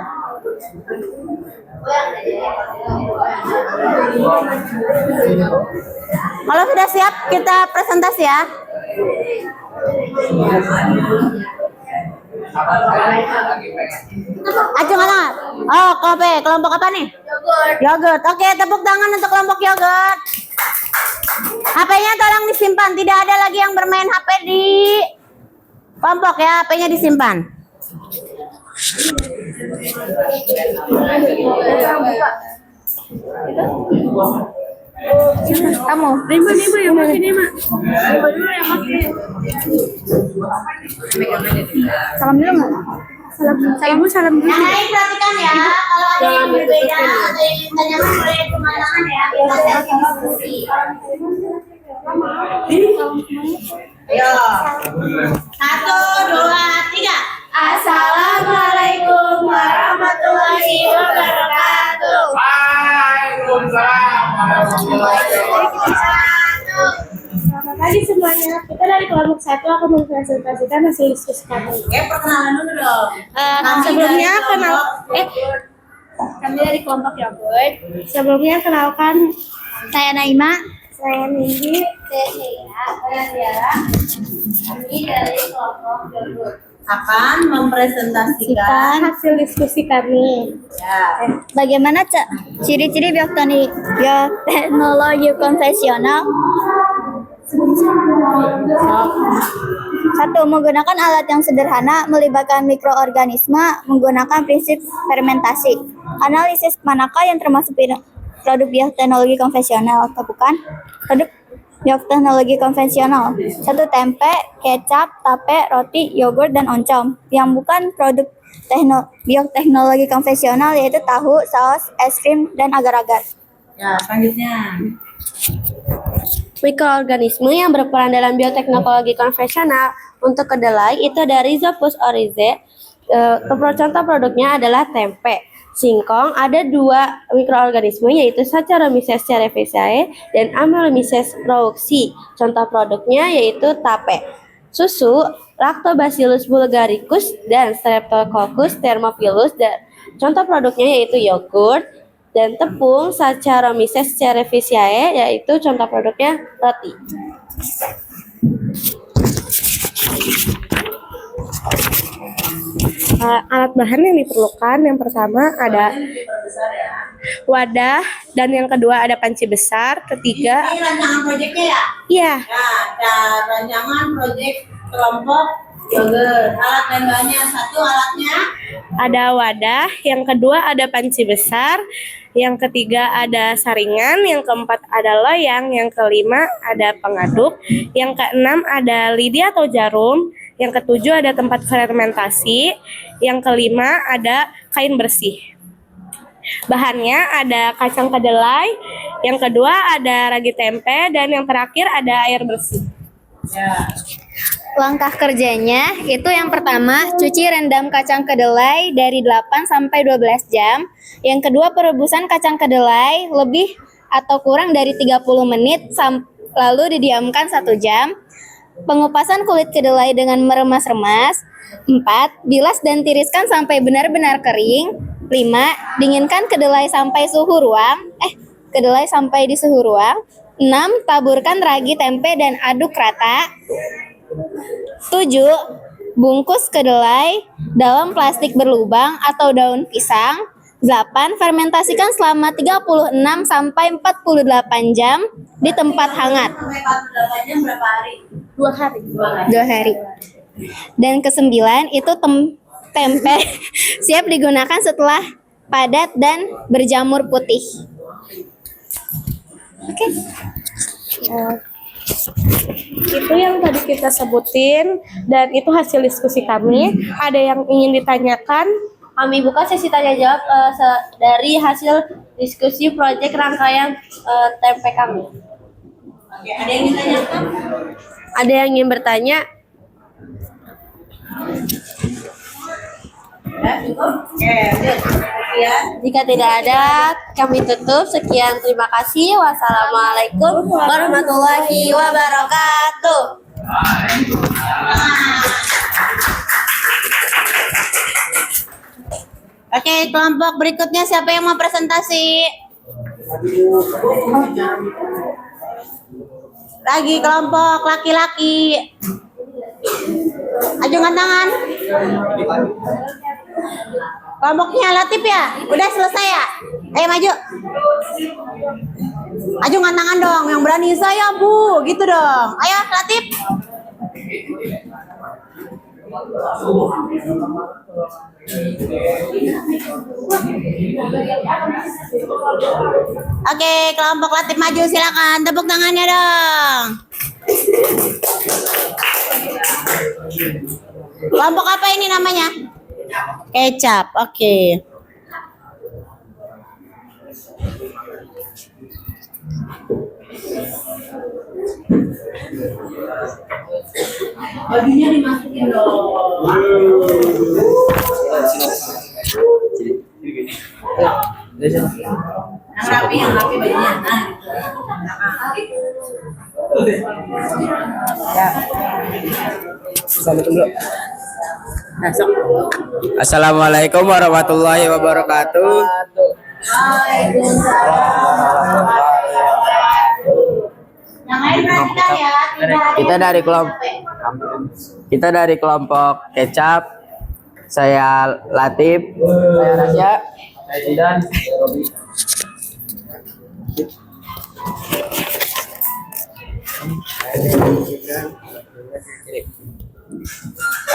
Kalau sudah siap, kita presentasi ya. Acung tangan. Oh, kopi. Kelompok apa nih? Yogurt. Oke, tepuk tangan untuk kelompok yogurt. HP-nya tolong disimpan. Tidak ada lagi yang bermain HP di kelompok ya. HP-nya disimpan. Kamu. Rima yang pakai Rima. Salam dulu nggak? Salam dulu. Yang lain perhatikan ya. Kalau ada yang berbeda atau yang ditanyakan boleh pemandangan ya. Biar saya diskusi. Ayo. 1, 2, 3. Assalamualaikum warahmatullahi wabarakatuh. Selamat pagi semuanya. Kita dari kelompok 1 akan mempresentasikan hasil diskusi kami. Perkenalan dulu dong. Sebelumnya kami dari kelompok yogurt. Sebelumnya kenalkan Saya Naima. saya Nindi. Saya Tiara. Kami dari kelompok yogurt akan mempresentasikan Hasil diskusi kami. ya. Bagaimana ciri-ciri bioteknologi konvensional? 1. Menggunakan alat yang sederhana, melibatkan mikroorganisme, menggunakan prinsip fermentasi. Analisis manakah yang termasuk produk bioteknologi konvensional atau bukan? Produk bioteknologi konvensional. 1. Tempe, kecap, tape, roti, yogurt, dan oncom. Yang bukan produk bioteknologi konvensional yaitu tahu, saus, es krim, dan agar-agar. Ya, selanjutnya. Mikroorganisme yang berperan dalam bioteknologi konvensional untuk kedelai itu ada Rhizopus oryzae. Contoh produknya adalah tempe. Singkong ada 2 mikroorganisme yaitu Saccharomyces cerevisiae dan Amylomyces rauxi. Contoh produknya yaitu tape. Susu Lactobacillus bulgaricus dan Streptococcus thermophilus dan contoh produknya yaitu yogurt. Dan tepung Saccharomyces cerevisiae yaitu contoh produknya roti. Alat bahan yang diperlukan yang pertama ada wadah dan yang kedua ada panci besar, ketiga Ini rancangan proyeknya ya? iya Ya, rancangan proyek kelompok yogurt. Alat dan bahannya 1 alatnya. ada wadah, yang kedua ada panci besar, yang ketiga ada saringan, yang keempat ada loyang, yang kelima ada pengaduk, yang keenam ada lidi atau jarum, yang ketujuh ada tempat fermentasi, yang kelima ada kain bersih. Bahannya ada kacang kedelai, yang kedua ada ragi tempe, dan yang terakhir ada air bersih. Langkah kerjanya itu yang pertama, cuci rendam kacang kedelai dari 8 sampai 12 jam. Yang kedua, perebusan kacang kedelai lebih atau kurang dari 30 menit lalu didiamkan 1 jam. Pengupasan kulit kedelai dengan meremas-remas. 4. Bilas dan tiriskan sampai benar-benar kering. 5. Dinginkan kedelai sampai di suhu ruang. 6. Taburkan ragi tempe dan aduk rata. 7. Bungkus kedelai dalam plastik berlubang atau daun pisang. 8. Fermentasikan selama 36 sampai 48 jam di tempat hangat. 2 hari. Dan ke-9 itu tempe siap digunakan setelah padat dan berjamur putih. Oke. Itu yang tadi kita sebutin dan itu hasil diskusi kami. Ada yang ingin ditanyakan? Kami buka sesi tanya jawab dari hasil diskusi proyek rangkaian tempe kami. Oke, ada yang ingin ditanyakan? Ada yang ingin bertanya? Jika tidak ada, kami tutup. Sekian, terima kasih. Wassalamualaikum warahmatullahi wabarakatuh. Oke, kelompok berikutnya siapa yang mau presentasi? Lagi kelompok laki-laki. Ajungkan tangan. Kelompoknya Latif ya? Udah selesai ya? Ayo maju. Ajungkan tangan dong, yang berani saya Bu, gitu dong. Ayo Latif. Oke, kelompok Latif maju silakan. Tepuk tangannya dong. Kelompok apa ini namanya? Kecap. Oke. Bajunya dimasukin dong. Yang rapi bajunya. Assalamualaikum warahmatullahi wabarakatuh. Yang lain perhatikan ya. Kita dari kelompok Kecap. Saya Latif. Saya Rasya. Saya Zidan. Saya Robi.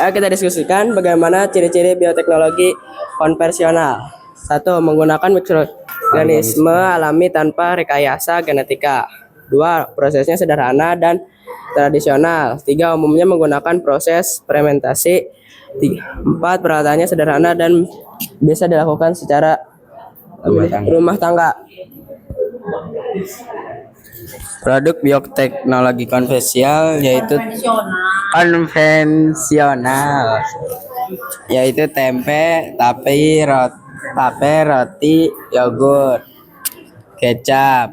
Ayo kita diskusikan bagaimana ciri-ciri bioteknologi konvensional. 1. Menggunakan mikroorganisme alami tanpa rekayasa genetika. 2. Prosesnya sederhana dan tradisional. 3. Umumnya menggunakan proses fermentasi. 4. Peralatannya sederhana dan bisa dilakukan secara rumah tangga. Produk bioteknologi konvensional yaitu tempe, tape, roti, yogurt, kecap.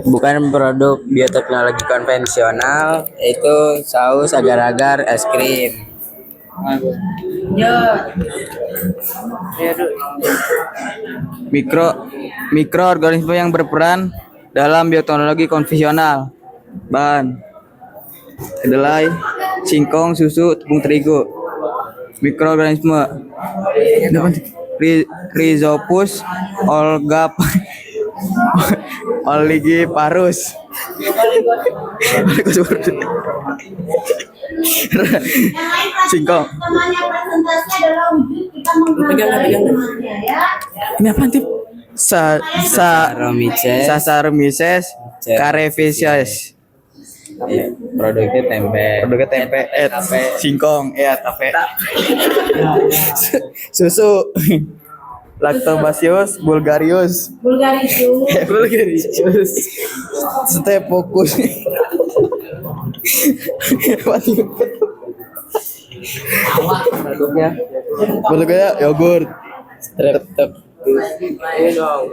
Bukan produk bioteknologi konvensional, yaitu saus, agar-agar, es krim. Mikroorganisme yang berperan dalam bioteknologi konvensional. Bahan: kedelai, singkong, susu, tepung terigu. Mikroorganisme: Rhizopus oligiparus. Singkong. Namanya presentasi adalah wujud kita menggunakan ya. Ini apa nih? Saccharomyces cerevisiae. Produknya tempe, singkong, tape. Susu. Lactobacillus bulgarius. Bulgarius. Staphylococcus. Produknya yogurt.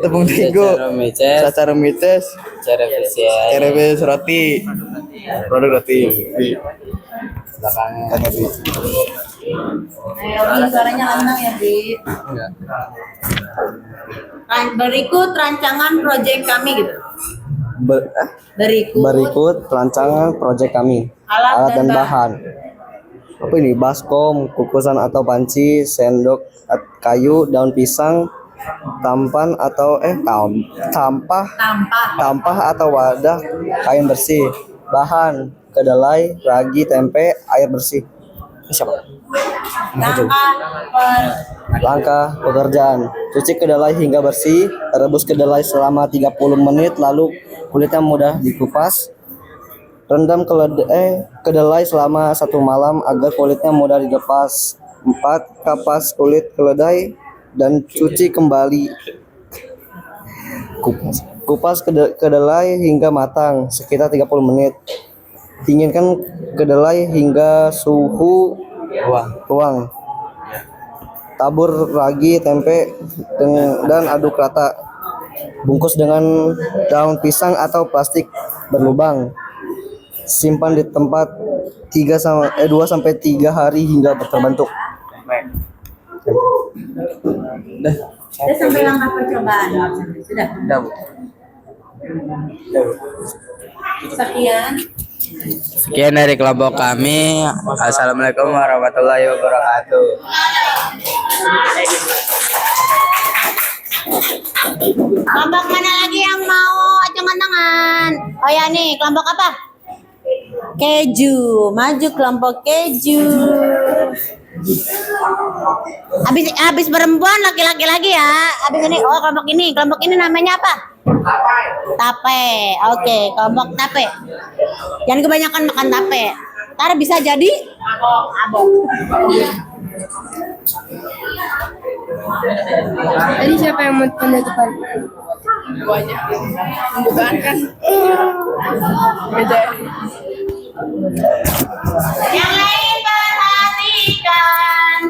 Tepung terigu. Saccharomyces. Cerevisiae roti. Produk roti. Belakangnya. Ayo, suaranya lantang ya, Bi. Berikut rancangan proyek kami gitu. Berikut rancangan proyek kami. Alat dan bahan. Apa ini? Baskom, kukusan atau panci, sendok kayu, daun pisang, tampan atau tampah atau wadah kain bersih. Bahan: kedelai, ragi, tempe, air bersih. Ini siapa? Langkah pekerjaan: cuci kedelai hingga bersih, rebus kedelai selama 30 menit lalu kulitnya mudah dikupas. Rendam kedelai selama 1 malam agar kulitnya mudah dilepas. 4. Kapas kulit kedelai dan cuci kembali. Kupas kedelai hingga matang sekitar 30 menit. Dinginkan kedelai hingga suhu ruang. Tabur ragi, tempe dan aduk rata. Bungkus dengan daun pisang atau plastik berlubang. Simpan di tempat 2 sampai 3 hari hingga terbentuk. Sudah sampai langkah percobaan. Sudah. Sekian dari kelompok kami. Assalamualaikum warahmatullahi wabarakatuh. Kelompok mana lagi yang mau acungan tangan? Oh ya nih, kelompok apa? Keju. Maju kelompok keju. Habis perempuan, laki-laki lagi ya. Habis ini kelompok ini namanya apa? Tape. Oke, kelompok tape. Jangan kebanyakan makan tape. Ntar bisa jadi abok. Tadi siapa yang mau penutupan? Bukan kan? Beda. Yang lain perhatikan.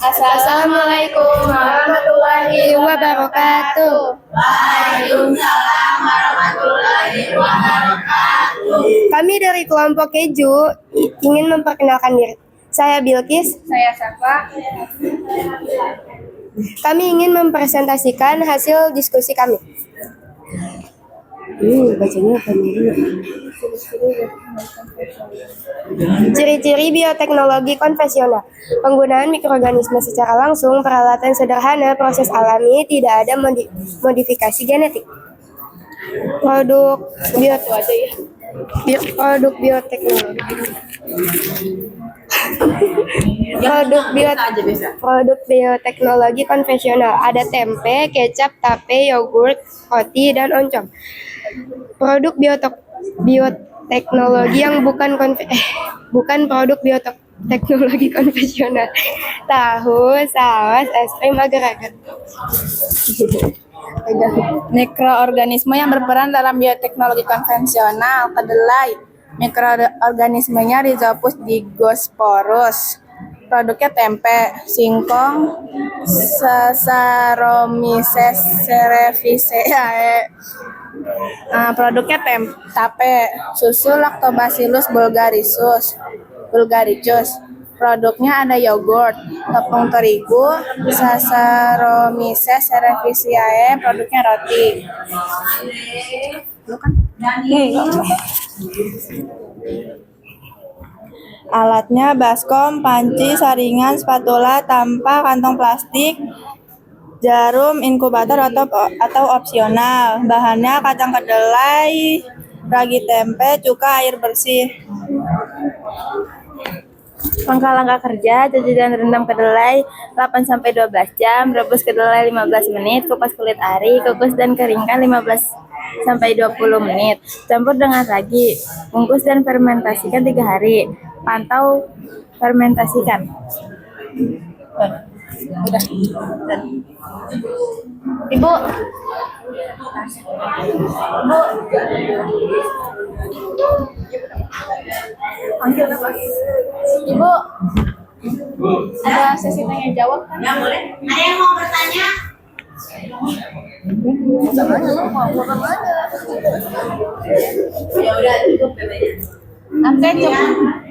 Assalamualaikum warahmatullahi wabarakatuh. Waalaikumsalam warahmatullahi wabarakatuh. Kami dari kelompok keju ingin memperkenalkan diri. Saya Bilkis. Saya Safa. Kami ingin mempresentasikan hasil diskusi kami. Bacanya apa nih? Ciri-ciri bioteknologi konvensional. Penggunaan mikroorganisme secara langsung, peralatan sederhana, proses alami, tidak ada modifikasi genetik. Produk bioteknologi konvensional. Ada tempe, kecap, tape, yogurt, roti, dan oncom. Produk bioteknologi yang bukan produk bioteknologi konvensional. Tahu, saus, es krim, agar-agar. Mikroorganisme yang berperan dalam bioteknologi konvensional. Kedelai. Mikroorganismenya Rhizopus digosporus. Produknya tempe, singkong, Saccharomyces cerevisiae. Produknya tape, susu Lactobacillus bulgaricus. Produknya ada yogurt, tepung terigu, Saccharomyces cerevisiae. Produknya roti. Alatnya baskom, panci, saringan, spatula, tampah, kantong plastik, jarum, inkubator atau opsional. Bahannya kacang kedelai, ragi tempe, cuka, air bersih. Langkah-langkah kerja: cuci dan rendam kedelai 8-12 jam, rebus kedelai 15 menit, kupas kulit ari, kukus dan keringkan 15 sampai 20 menit. Campur dengan ragi. Bungkus dan fermentasikan 3 hari. Pantau fermentasikan. Ibu. Ibu, ada sesi tanya jawab kan? Ya boleh. Ada yang mau bertanya? Ya udah cukup katanya. Oke, cukup.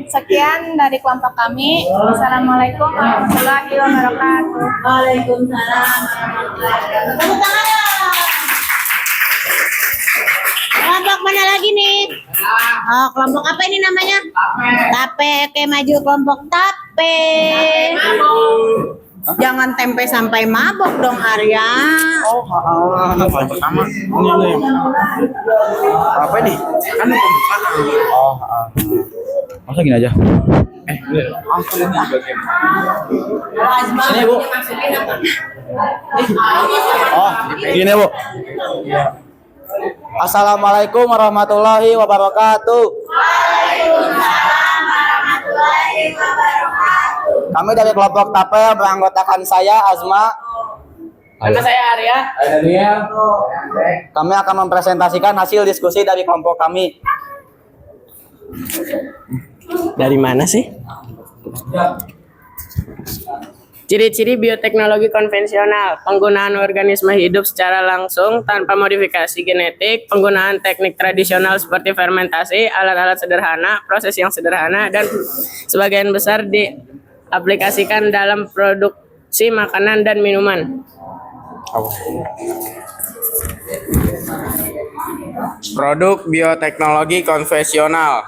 Sekian dari kelompok kami. Wassalamualaikum warahmatullahi wabarakatuh. Waalaikumsalam warahmatullahi wabarakatuh. Tepuk tangan ya. Kelompok mana lagi nih? Oh, kelompok apa ini namanya? Tape. Oke, maju kelompok tape. Jangan tempe sampai mabok dong, Arya. Pertama ini lo yang apa nih? Kan pembukaan. Masa gini aja? Ini Bu. Gini Bu. Assalamualaikum warahmatullahi wabarakatuh. Kami dari kelompok tape beranggotakan saya Azma. Nama saya Arya. Kami akan mempresentasikan hasil diskusi dari kelompok kami. Dari mana sih? Ciri-ciri bioteknologi konvensional, penggunaan organisme hidup secara langsung tanpa modifikasi genetik, penggunaan teknik tradisional seperti fermentasi, alat-alat sederhana, proses yang sederhana, dan sebagian besar diaplikasikan dalam produksi makanan dan minuman. Produk bioteknologi konvensional,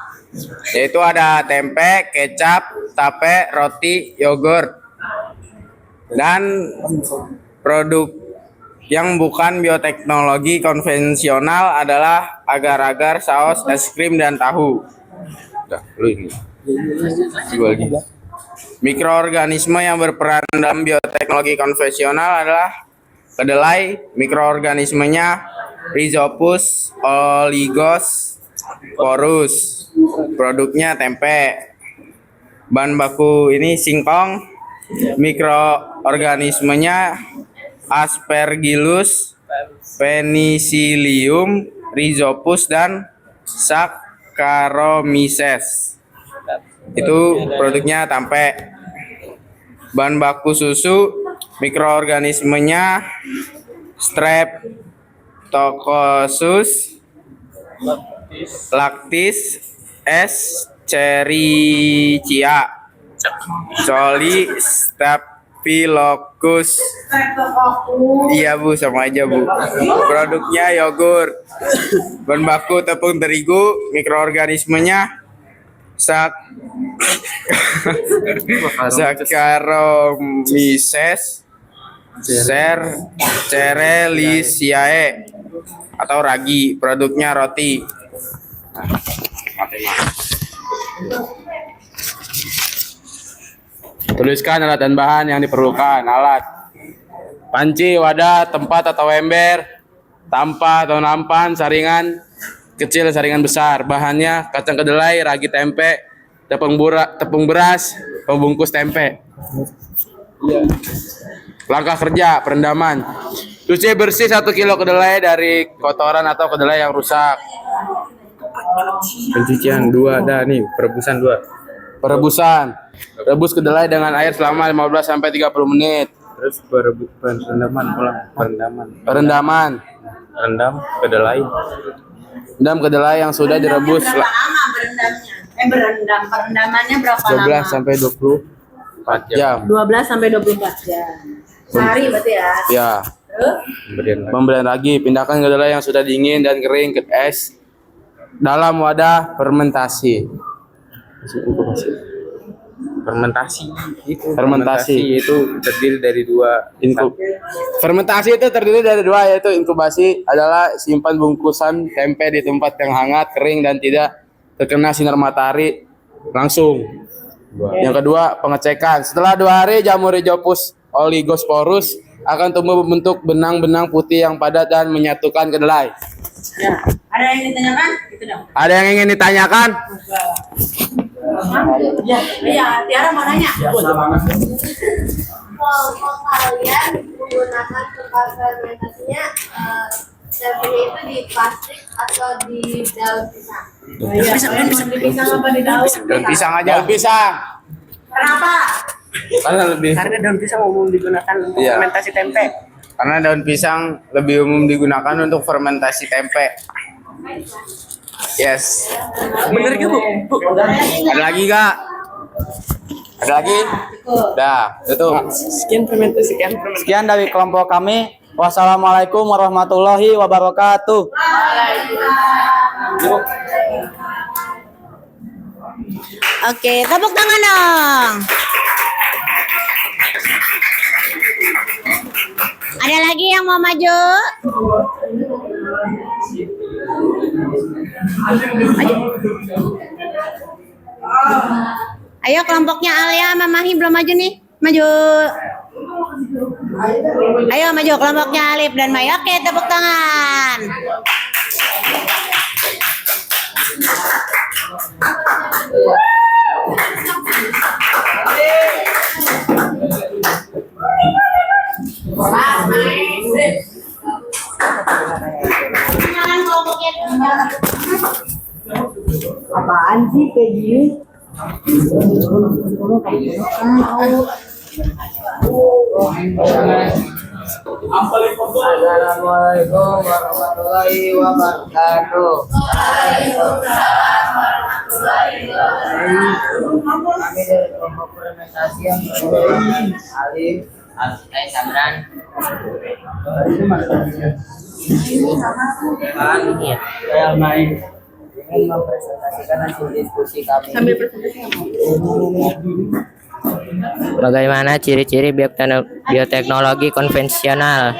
yaitu ada tempe, kecap, tape, roti, yogurt. Dan produk yang bukan bioteknologi konvensional adalah agar-agar, saus, es krim, dan tahu. Mikroorganisme yang berperan dalam bioteknologi konvensional adalah kedelai. Mikroorganismenya Rhizopus oligosporus. Produknya tempe. Bahan baku ini singkong. Mikroorganismenya Aspergillus, Penicillium, Rhizopus, dan Saccharomyces. Itu produknya tempe. Bahan baku susu, mikroorganismenya Streptococcus, Lactis, S. Escherichia, Coli, Staphylococcus. Iya Bu, sama aja Bu. Produknya yogurt. Bahan baku tepung terigu, mikroorganismenya Saccharomyces cerevisiae atau ragi. Produknya roti. Tuliskan alat dan bahan yang diperlukan. Alat: panci, wadah, tempat atau ember, tampah atau nampan, saringan kecil, saringan besar. Bahannya kacang kedelai, ragi tempe, tepung beras, pembungkus tempe. Langkah kerja: perendaman. Cuci bersih 1 kilo kedelai dari kotoran atau kedelai yang rusak. Pencucian 2, ada nih, perebusan 2. Perebusan: rebus kedelai dengan air selama 15 sampai 30 menit. Terus perendaman. Perendaman: Rendam kedelai. rendam kedelai yang sudah direbus Berapa lama berendamnya? Perendamannya berapa 12 lama? sampai 24 jam. 12 sampai 24 jam. Sehari berarti ya? Ya. Pemberian lagi: pindahkan kedelai yang sudah dingin dan kering ke es dalam wadah fermentasi. Fermentasi itu terdiri dari 2 Fermentasi itu terdiri dari 2, yaitu inkubasi adalah simpan bungkusan tempe di tempat yang hangat, kering, dan tidak terkena sinar matahari langsung. Yang kedua, pengecekan. Setelah 2 hari, jamur Rhizopus oligosporus akan tumbuh membentuk benang-benang putih yang padat dan menyatukan kedelai. Ada yang ditanyakan? Gitu dong. Ada yang ingin ditanyakan? Iya, Tiara mau nanya. Kelompok kalian menggunakan tempat fermentasinya tempenya itu di plastik atau di daun pisang? Pisang apa di daun? Daun pisang aja. Daun pisang. Kenapa? Karena daun pisang umum digunakan untuk Iya. fermentasi tempe. Karena daun pisang lebih umum digunakan untuk fermentasi tempe. Yes. Bener gak, Bu? Ada lagi gak? Ada lagi? Dah, tutup. Sekian fermentasi. Sekian dari kelompok kami. Wassalamualaikum warahmatullahi wabarakatuh. Oke, tepuk tangan dong. Ada lagi yang mau maju? Ayo kelompoknya Alia sama Mahi belum maju nih. Maju. Ayo maju kelompoknya Alif dan Mai. Oke, tepuk tangan. Apaan sih kayak gini? Assalamualaikum warahmatullahi wabarakatuh. Kami dari kelompok fermentasi yang Alif, Sabran. Saya main ingin mempresentasikan hasil diskusi kami. Bagaimana ciri-ciri bioteknologi konvensional?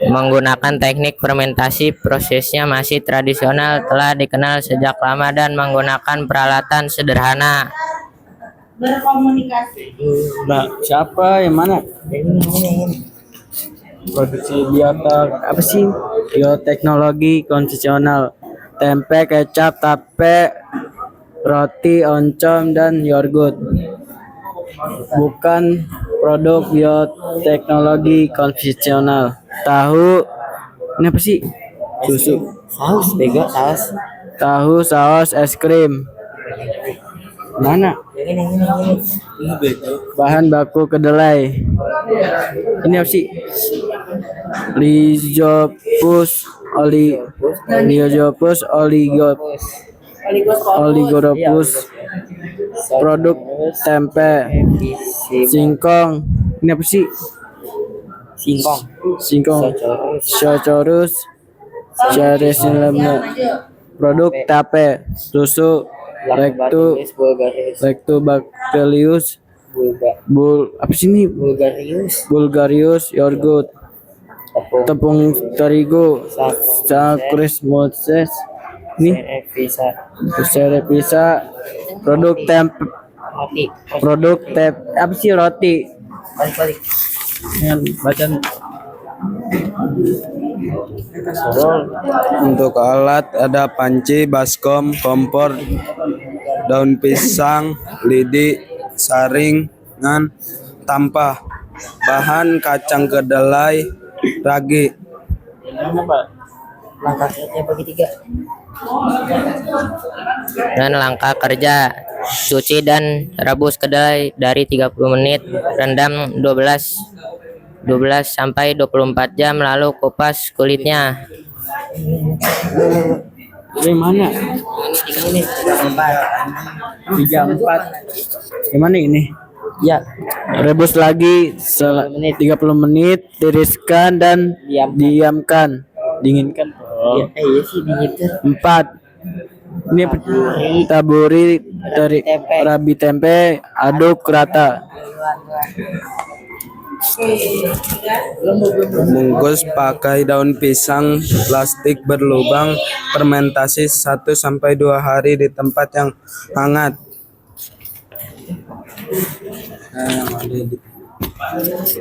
Menggunakan teknik fermentasi, prosesnya masih tradisional, telah dikenal sejak lama dan menggunakan peralatan sederhana. Berkomunikasi. Nah, siapa yang mana? Ini. Produksi apa sih? Bioteknologi konvensional. Tempe, kecap, tape, roti, oncom, dan yogurt. Bukan produk bioteknologi konvensional. Tahu, ini apa sih? Susu. Saus, bego, saus. Tahu, saus, es krim. Mana? Ini. Bahan baku kedelai. Ini apa sih? Rhizopus oligopus. Produk tempe. Singkong. Ini apa sih? Singkong. Socorus. Produk tape. Susu. Lactobacillus bulgarius yogurt. Tepung terigu. Saccharomyces moses. Ini cerevisa. Produk tempe. Apa sih roti? Baca. Untuk alat ada panci, baskom, kompor, daun pisang, lidi, saringan, tampah. Bahan kacang kedelai, ragi. Dan langkah kerja: cuci dan rebus kedelai dari 30 menit, rendam 12 sampai 24 jam, lalu kupas kulitnya. Ini mana? 34. Gimana ini? Ya. Rebus lagi 30 menit, tiriskan dan diamkan. Dinginkan. Iya sih dinginkan. 4. Ini taburi rabi tempe, aduk rata. Bungkus pakai daun pisang plastik berlubang, fermentasi 1 sampai 2 hari di tempat yang hangat.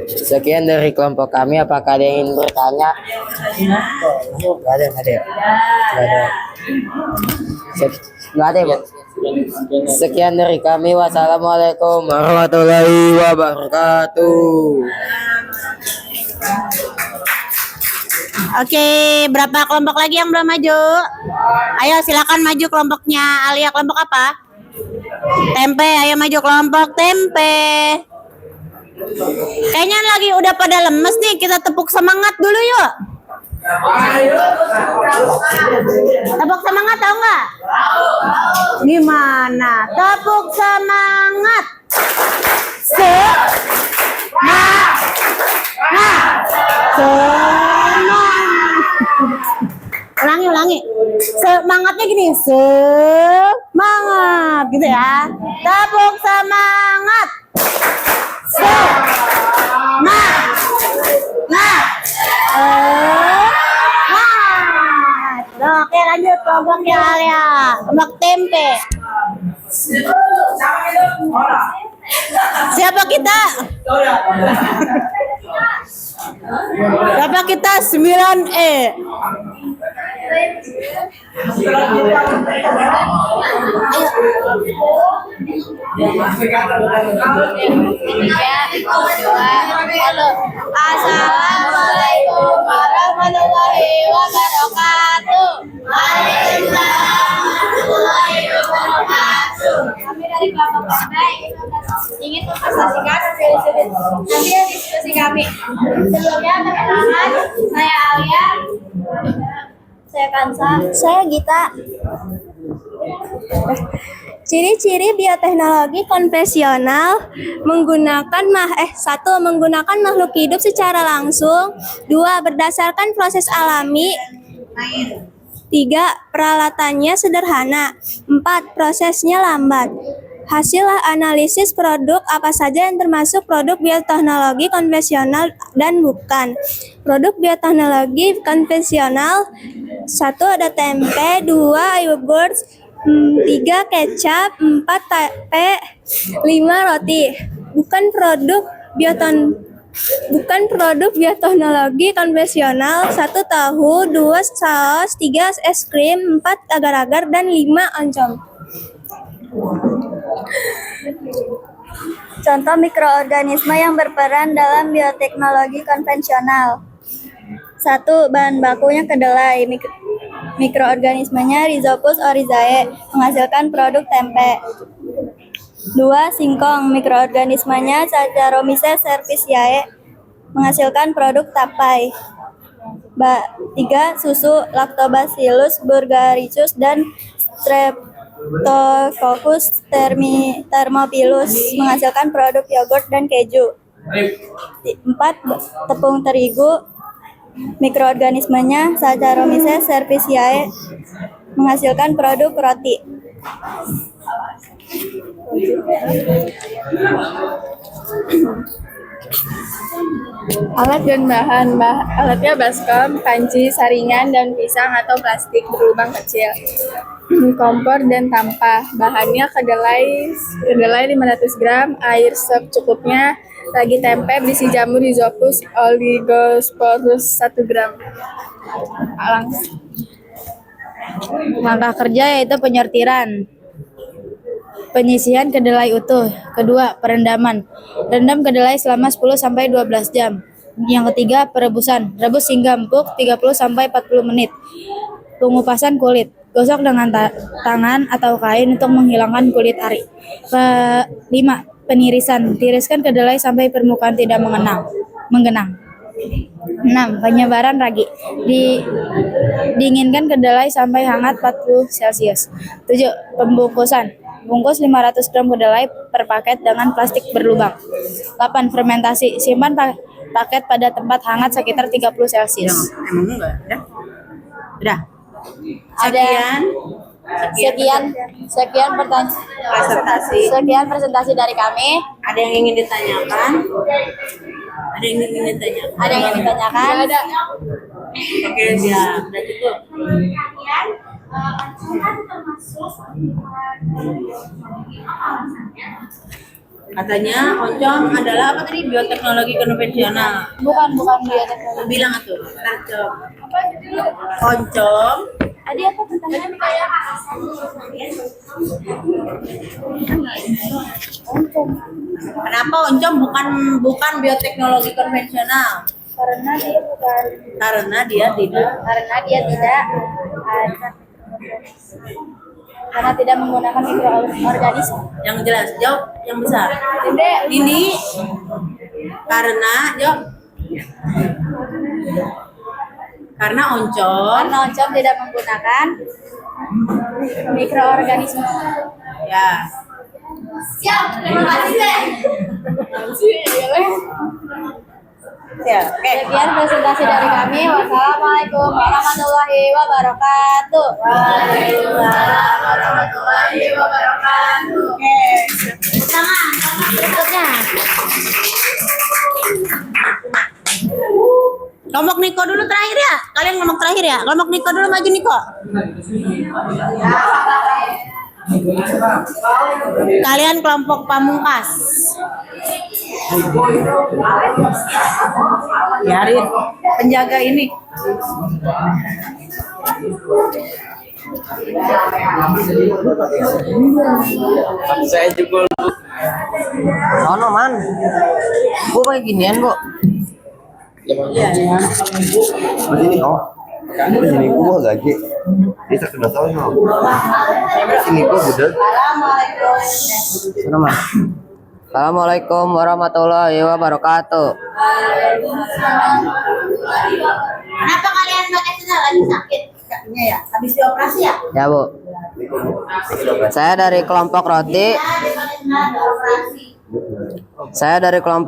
Sekian dari kelompok kami. Apakah ada yang ingin bertanya? Nggak ada. Nggak ada, Bu. Sekian dari kami. Wassalamualaikum warahmatullahi wabarakatuh. Oke, berapa kelompok lagi yang belum maju? Ayo silakan maju kelompoknya. Alia kelompok apa? Tempe. Ayo maju kelompok tempe. Kayaknya lagi udah pada lemes nih. Kita tepuk semangat dulu yuk. Tepuk semangat tahu nggak? Gimana? Tepuk semangat. Ulangi. Semangatnya gini, semangat gitu ya. Tepuk semangat. Oke, lanjut kelompoknya Alia. Kelompok tempe. Siapa kita? Siapa kita? 9E. Assalamualaikum warahmatullahi wabarakatuh. Kami dari kelompok tempe ingin mempresentasikan hasil diskusi kami. Sebelumnya perkenalkan, saya Alia, saya Kansa, saya Gita. Ciri-ciri bioteknologi konvensional menggunakan menggunakan makhluk hidup secara langsung. 2. Berdasarkan proses alami. 3. Peralatannya sederhana. 4. Prosesnya lambat. Hasil analisis produk apa saja yang termasuk produk bioteknologi konvensional dan bukan. Produk bioteknologi konvensional: 1. Ada tempe, 2. yogurt, 3. kecap, 4. tape, 5. roti. Bukan produk bioteknologi konvensional: 1. tahu, 2. saus, 3. es krim, 4. agar-agar, dan 5. oncom. Contoh mikroorganisme yang berperan dalam bioteknologi konvensional. 1. Bahan bakunya kedelai. Mikroorganismenya Rhizopus oryzae, menghasilkan produk tempe. 2. Singkong. Mikroorganismenya Saccharomyces cerevisiae, menghasilkan produk tapai. 3. Susu. Lactobacillus burgarius dan Streptococcus thermophilus, menghasilkan produk yogurt dan keju. 4. Tepung terigu. Mikroorganismenya Saccharomyces cerevisiae, menghasilkan produk roti. Alat dan bahan. Alatnya baskom, panci, saringan, daun pisang atau plastik berlubang kecil. Kompor dan tampah. Bahannya kedelai 500 gram, air secukupnya, ragi tempe berisi jamur Rhizopus oligosporus 1 gram. Langkah kerja yaitu penyortiran. Penyisihan kedelai utuh. Kedua, perendaman. Rendam kedelai selama 10-12 jam. Yang ketiga, perebusan. Rebus hingga empuk 30-40 menit. Pengupasan kulit. Gosok dengan tangan atau kain untuk menghilangkan kulit ari. 5. Penirisan. Tiriskan kedelai sampai permukaan tidak menggenang. 6. Penyebaran ragi. Dinginkan kedelai sampai hangat 40 Celcius. 7. Pembungkusan. Bungkus 500 gram kedelai per paket dengan plastik berlubang. 8. Fermentasi. Simpan paket pada tempat hangat sekitar 30 Celcius. Emang enggak? Udah? Sekian presentasi dari kami. Ada yang ingin ditanyakan? Ada yang ingin ditanyakan? Ada. Oke, ya, udah cukup. Katanya oncom adalah apa tadi? Bioteknologi konvensional. Bukan bioteknologi. Bilang tuh. Oncom. Tadi apa pertanyaan? Kenapa oncom bukan bioteknologi konvensional? Karena dia bukan. Karena dia tidak. Karena tidak menggunakan mikroorganisme. Yang jelas, jawab yang besar. Dede. Ini karena jawab. Karena oncom tidak menggunakan mikroorganisme. ya. Siap, terima kasih deh. Ya, oke. Sekian presentasi dari kami. Wassalamualaikum warahmatullahi wabarakatuh. Waalaikumsalam warahmatullahi wabarakatuh. Oke. Tangan berikutnya. Kelompok Niko dulu terakhir ya. Kalian kelompok terakhir ya. Kelompok Niko dulu maju Niko. Kalian kelompok Pamungkas. Biarin penjaga ini. Saya juga. Sono man. Bu kayak ginian, Bu. Sini oh. Sini gua gaji. Bisa sudah tahu no. Sini gua budal. Sono man. Assalamualaikum warahmatullahi wabarakatuh. Kenapa kalian pakai sendal lagi sakit kakinya ya? Habis dioperasi ya? Ya, Bu. Saya dari kelompok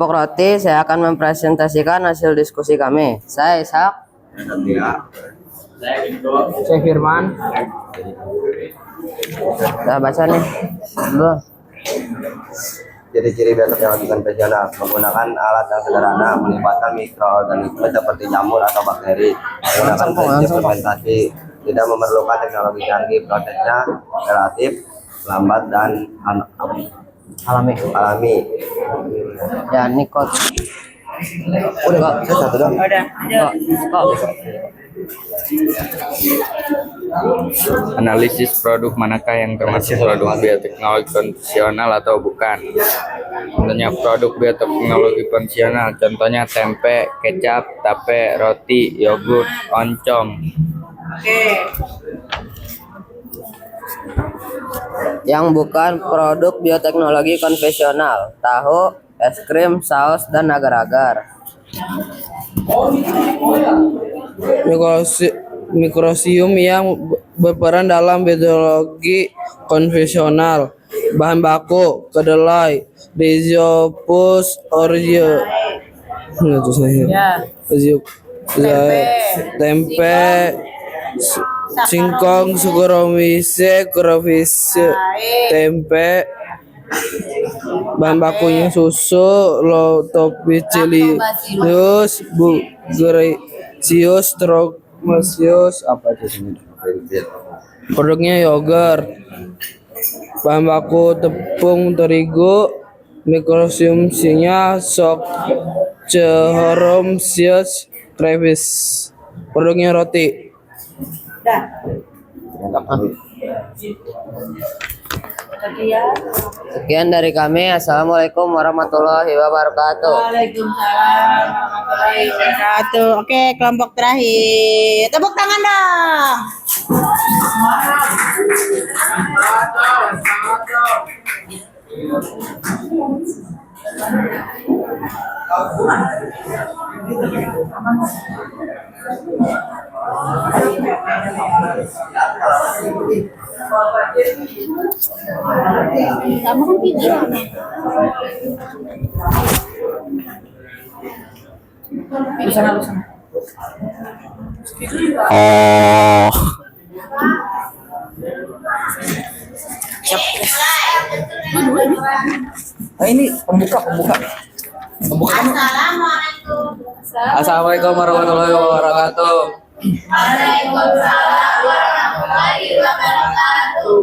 roti. Saya akan mempresentasikan hasil diskusi kami. Saya Ishak. Saya Firman. Udah baca nih. Belum. Ciri-ciri bioteknologi konvensional menggunakan alat yang sederhana, melibatkan mikroorganisme seperti jamur atau bakteri, menggunakan prinsip fermentasi, tidak memerlukan teknologi canggih, prosesnya relatif lambat dan alami. Ya, Nikot. Udah, saya satu dong. Analisis produk manakah yang termasuk produk bioteknologi konvensional atau bukan. Contohnya produk bioteknologi konvensional, contohnya tempe, kecap, tape, roti, yogurt, oncom. Yang bukan produk bioteknologi konvensional, tahu, es krim, saus, dan agar-agar. Mikrosium yang berperan dalam biologi konvensional. Bahan baku kedelai, Rhizopus aureus. Tempe, singkong, Saccharomyces cerevisiae, tempe. Bahan bakunya susu, Lactobacillus buericus, Streptococcus, apa itu sini? Produknya yogurt. Bahan baku tepung terigu, mikrosiumnya Saccharomyces cerevisiae. Produknya roti. Sekian dari kami. Assalamualaikum warahmatullahi wabarakatuh. Waalaikumsalam warahmatullahi wabarakatuh. Oke, kelompok terakhir. Tepuk tangan dong. Kamu kan pikiran. Oh. Nah, ini pembuka. Assalamualaikum warahmatullahi wabarakatuh. Waalaikumsalam warahmatullahi wabarakatuh.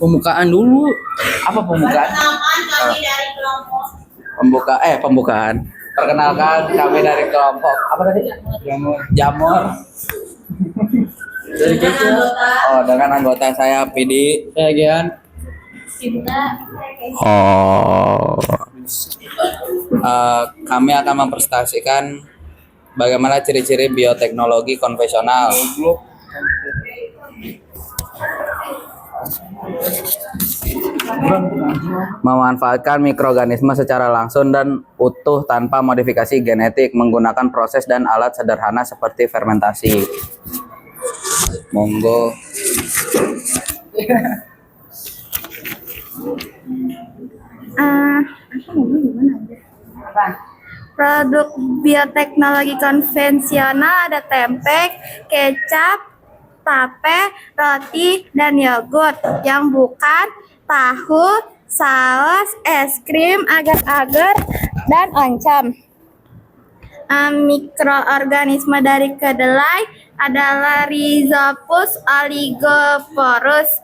Pembukaan dulu. Apa pembukaan? Pembukaan. Perkenalkan kami dari kelompok apa tadi? Jamur. Dari dengan anggota saya Pidi. Saya Gian. Kami akan mempresentasikan bagaimana ciri-ciri bioteknologi konvensional. Memanfaatkan mikroorganisme secara langsung dan utuh tanpa modifikasi genetik menggunakan proses dan alat sederhana seperti fermentasi. Monggo. Produk bioteknologi konvensional ada tempe, kecap, tape, roti, dan yogurt yang bukan tahu, saus, es krim, agar-agar, dan oncom. Mikroorganisme dari kedelai adalah Rhizopus oligoporus.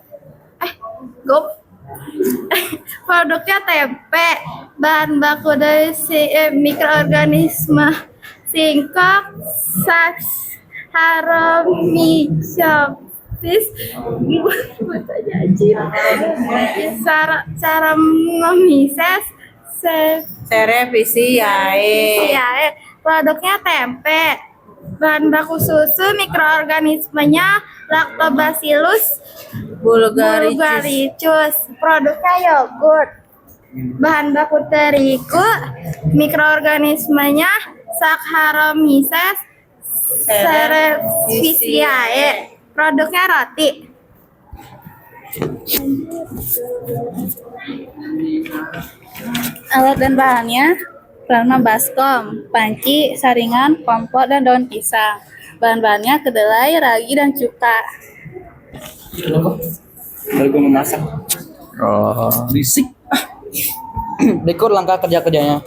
Produknya tempe, bahan baku dari mikroorganisme singkong, Saccharomyces, Saccharomyces cerevisiae. Produknya tempe, bahan baku susu, mikroorganismenya Lactobacillus bulgaricus. Produknya yogurt, bahan baku terigu, mikroorganismenya Saccharomyces cerevisiae. Produknya roti. Alat dan bahannya pertama baskom, panci, saringan, kompor, dan daun pisang. Bahan-bahannya kedelai, ragi, dan cuka. Baru gue memasak. Berisik. Berikut langkah kerja-kerjanya.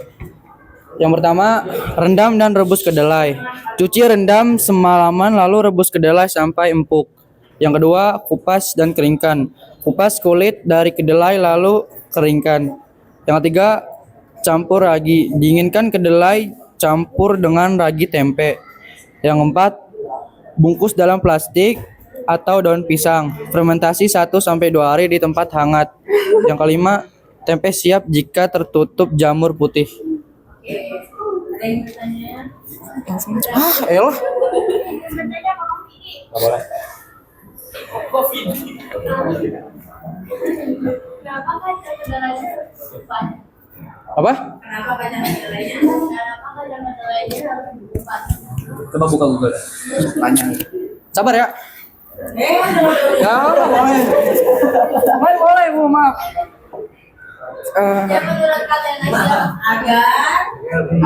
Yang pertama, rendam dan rebus kedelai. Cuci rendam semalaman lalu rebus kedelai sampai empuk. Yang kedua, kupas dan keringkan. Kupas kulit dari kedelai lalu keringkan. Yang ketiga, campur ragi. Dinginkan kedelai campur dengan ragi tempe. Yang keempat, bungkus dalam plastik atau daun pisang. Fermentasi 1-2 hari di tempat hangat. Yang kelima, tempe siap jika tertutup jamur putih. Elah. Apa? Coba buka Google. Tanya. Sabar ya. Ya, boleh. Boleh, Bu, maaf. Menurut kalian agar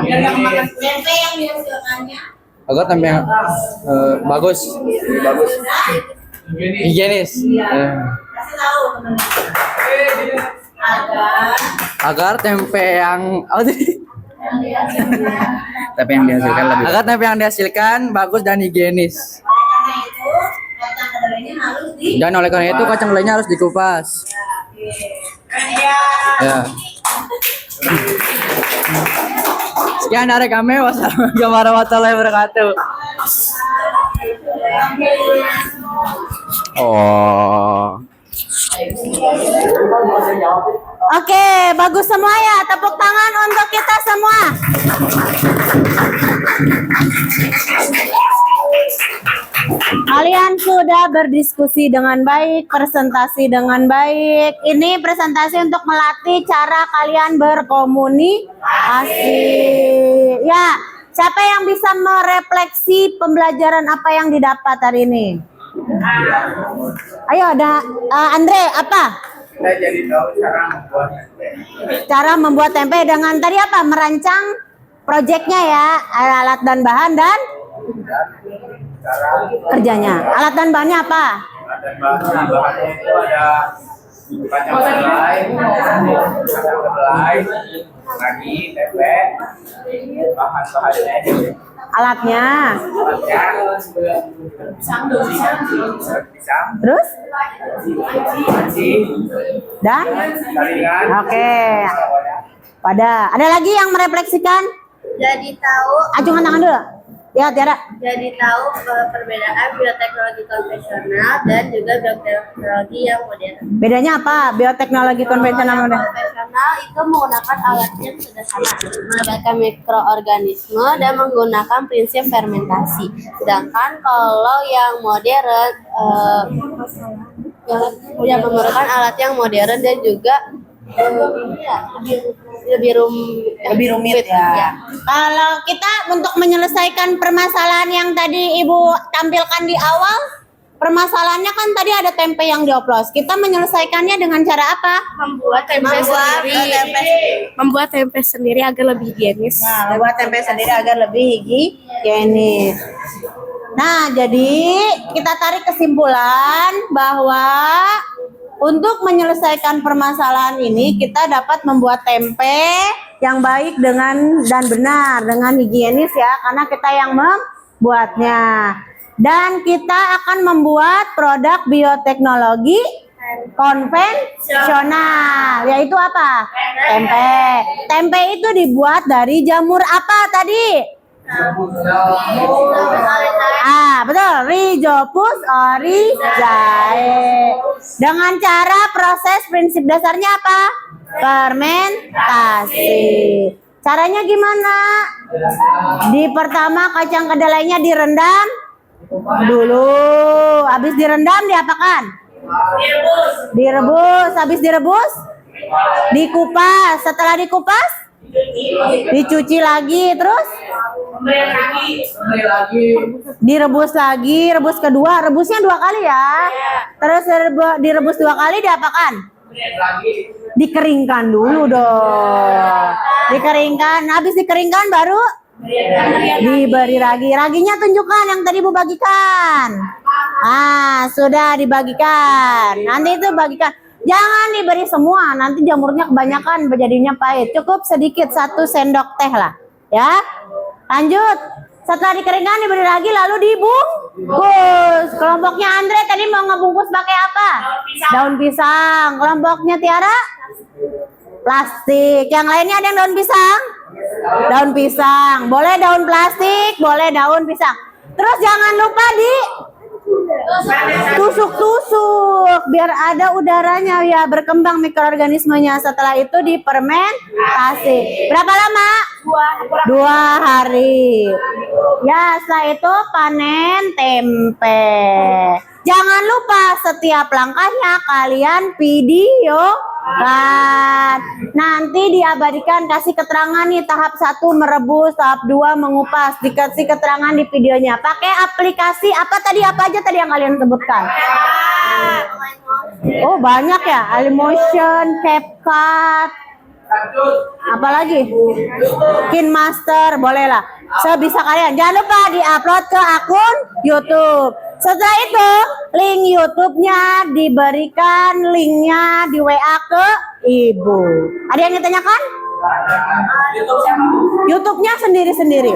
yang makan tempe yang dihasilkannya Agar tempe yang bagus. Higienis. kasih tahu teman-teman Agar tempe yang tempe yang dihasilkan lebih. Agar tempe yang dihasilkan bagus dan higienis. karena itu kacang kedelainya harus di Dan oleh karena itu kacang kedelainya harus dikupas. Ya. Sekian dari kami. Wassalamualaikum warahmatullahi wabarakatuh. Oke, bagus semua ya. Tepuk tangan untuk kita semua. Kalian sudah berdiskusi dengan baik, presentasi dengan baik. Ini presentasi untuk melatih cara kalian berkomunikasi. Ya, siapa yang bisa merefleksi pembelajaran apa yang didapat hari ini? Ayo, ada Andre, apa? Saya jadi tahu cara membuat tempe. Cara membuat tempe dengan tadi apa? Merancang proyeknya ya, alat dan bahan dan kerjanya. Alat dan bahannya apa? Dan bahannya itu ada kacang kedelai, ragi, tempe, bahan-bahannya. Alatnya. Terus? Dan? Oke. Ada lagi yang merefleksikan? Jadi tahu Acungan tangan dulu. Ya, Tiara. Jadi tahu perbedaan bioteknologi konvensional dan juga bioteknologi yang modern. Bedanya apa? Bioteknologi konvensional modern. Konvensional itu menggunakan alat yang sederhana, melibatkan mikroorganisme dan menggunakan prinsip fermentasi. Sedangkan kalau yang modern yang menggunakan alat yang modern dan juga lebih rumit ya. Kalau kita untuk menyelesaikan permasalahan yang tadi Ibu tampilkan di awal, permasalahannya kan tadi ada tempe yang dioplos. Kita menyelesaikannya dengan cara apa? Membuat tempe sendiri agar lebih higienis. Nah, membuat tempe sendiri agar lebih higienis. Nah, jadi kita tarik kesimpulan bahwa untuk menyelesaikan permasalahan ini kita dapat membuat tempe yang baik dan benar dengan higienis ya, karena kita yang membuatnya. Dan kita akan membuat produk bioteknologi konvensional, yaitu apa? Tempe. Tempe itu dibuat dari jamur apa tadi? Betul, Rhizopus oryzae. Dengan cara proses prinsip dasarnya apa? Fermentasi. Caranya gimana? Pertama kacang kedelainya direndam dulu. Habis direndam diapakan? Direbus. Habis direbus dikupas. Setelah dikupas dicuci lagi, terus direbus lagi, rebus kedua, rebusnya 2 kali ya. Terus direbus 2 kali diapakan? Dikeringkan dulu dong. Dikeringkan, habis dikeringkan baru diberi ragi. Raginya tunjukkan yang tadi Bu bagikan. Sudah dibagikan. Nanti itu bagikan. Jangan diberi semua, nanti jamurnya kebanyakan jadinya pahit. Cukup sedikit, 1 sendok teh lah, ya. Lanjut. Setelah dikeringkan diberi lagi, lalu dibungkus. Kelompoknya Andre tadi mau ngebungkus pakai apa? Daun pisang. Kelompoknya Tiara? Plastik. Yang lainnya ada yang daun pisang? Daun pisang. Boleh daun plastik, boleh daun pisang. Terus jangan lupa tusuk-tusuk biar ada udaranya ya, berkembang mikroorganismenya. Setelah itu difermentasi. Berapa lama? 2 hari. Ya, setelah itu panen tempe. Jangan lupa setiap langkahnya kalian videokan. Nanti diabadikan, kasih keterangan nih, tahap 1 merebus, tahap 2 mengupas. Dikasih keterangan di videonya. Pakai aplikasi apa aja tadi yang kalian sebutkan? Oh, banyak ya. Alimotion, CapCut, apalagi KineMaster, boleh lah. Sebisa kalian. Jangan lupa diupload ke akun YouTube. Setelah itu link YouTube-nya diberikan, linknya di WA ke Ibu. Ada yang ditanyakan? YouTube-nya sendiri-sendiri.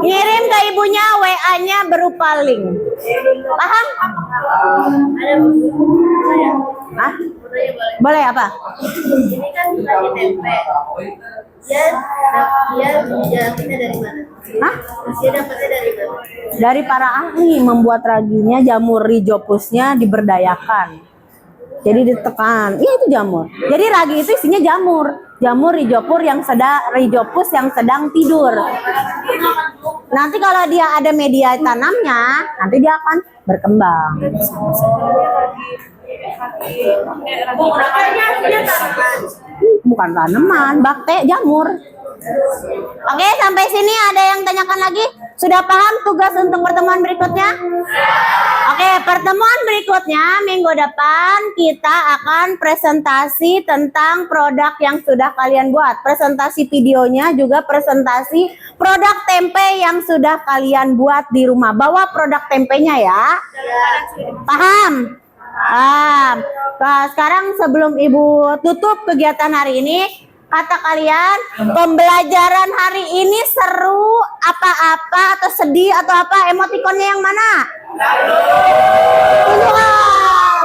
Ngirim ke ibunya WA-nya berupa link. Paham? Hah? Boleh apa? Ini kan lagi tempe. Dia dapetnya dari mana? Hah? Dia dapetnya dari mana? Dari para ahli membuat raginya, jamur Rhizopusnya diberdayakan. Jadi ditekan. Iya, itu jamur. Jadi ragi itu isinya jamur. Jamur Rhizopus yang sedang tidur. Nanti kalau dia ada media tanamnya, nanti dia akan berkembang. Bukan tanaman, jamur. Oke, sampai sini ada yang tanyakan lagi? Sudah paham tugas untuk pertemuan berikutnya? Oke, pertemuan berikutnya minggu depan kita akan presentasi tentang produk yang sudah kalian buat. Presentasi videonya, juga presentasi produk tempe yang sudah kalian buat di rumah. Bawa produk tempenya ya. Paham? Nah, sekarang sebelum Ibu tutup kegiatan hari ini, kata kalian, pembelajaran hari ini seru, apa-apa, atau sedih, atau apa? Emotikonnya yang mana? Tunjukkan.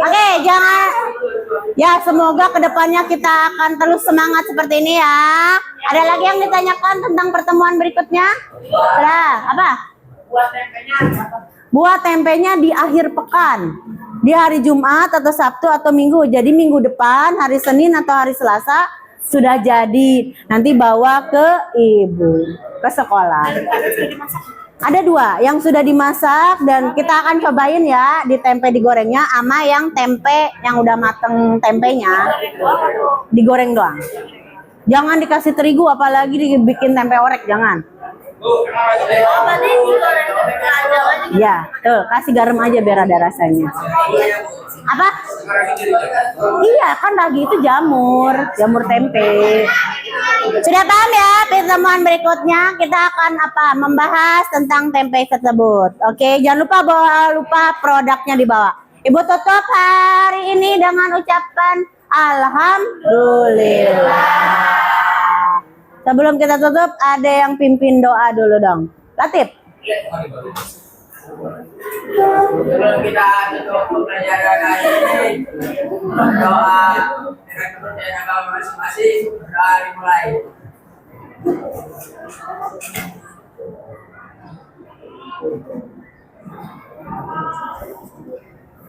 Oke, jangan. Ya, semoga kedepannya kita akan terus semangat seperti ini ya. Ada lagi yang ditanyakan tentang pertemuan berikutnya? Sudah, apa? Buat tempenya di akhir pekan. Di hari Jumat atau Sabtu atau Minggu. Jadi minggu depan, hari Senin atau hari Selasa sudah jadi. Nanti bawa ke ibu, ke sekolah. Ada 2 yang sudah dimasak dan kita akan cobain ya di tempe digorengnya sama yang tempe yang udah mateng tempenya digoreng doang. Jangan dikasih terigu apalagi dibikin tempe orek, jangan. Ya, tuh kasih garam aja biar ada rasanya. Apa? Iya, kan lagi itu jamur tempe. Sudah paham ya? Pertemuan berikutnya kita akan membahas tentang tempe tersebut. Oke, jangan lupa produknya dibawa. Ibu tutup hari ini dengan ucapan alhamdulillah. Sebelum kita tutup, ada yang pimpin doa dulu dong. Latif. Sebelum kita tutup pembelajaran hari ini, berdoa dengan kepercayaan agama masing-masing. Doa dimulai.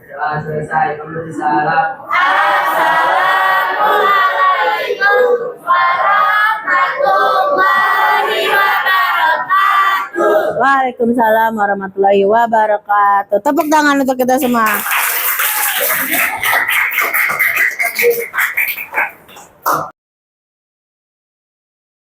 Doa selesai, kembali salam. Assalamualaikum warahmatullahi wabarakatuh. Waalaikumsalam warahmatullahi wabarakatuh. Tepuk tangan untuk kita semua.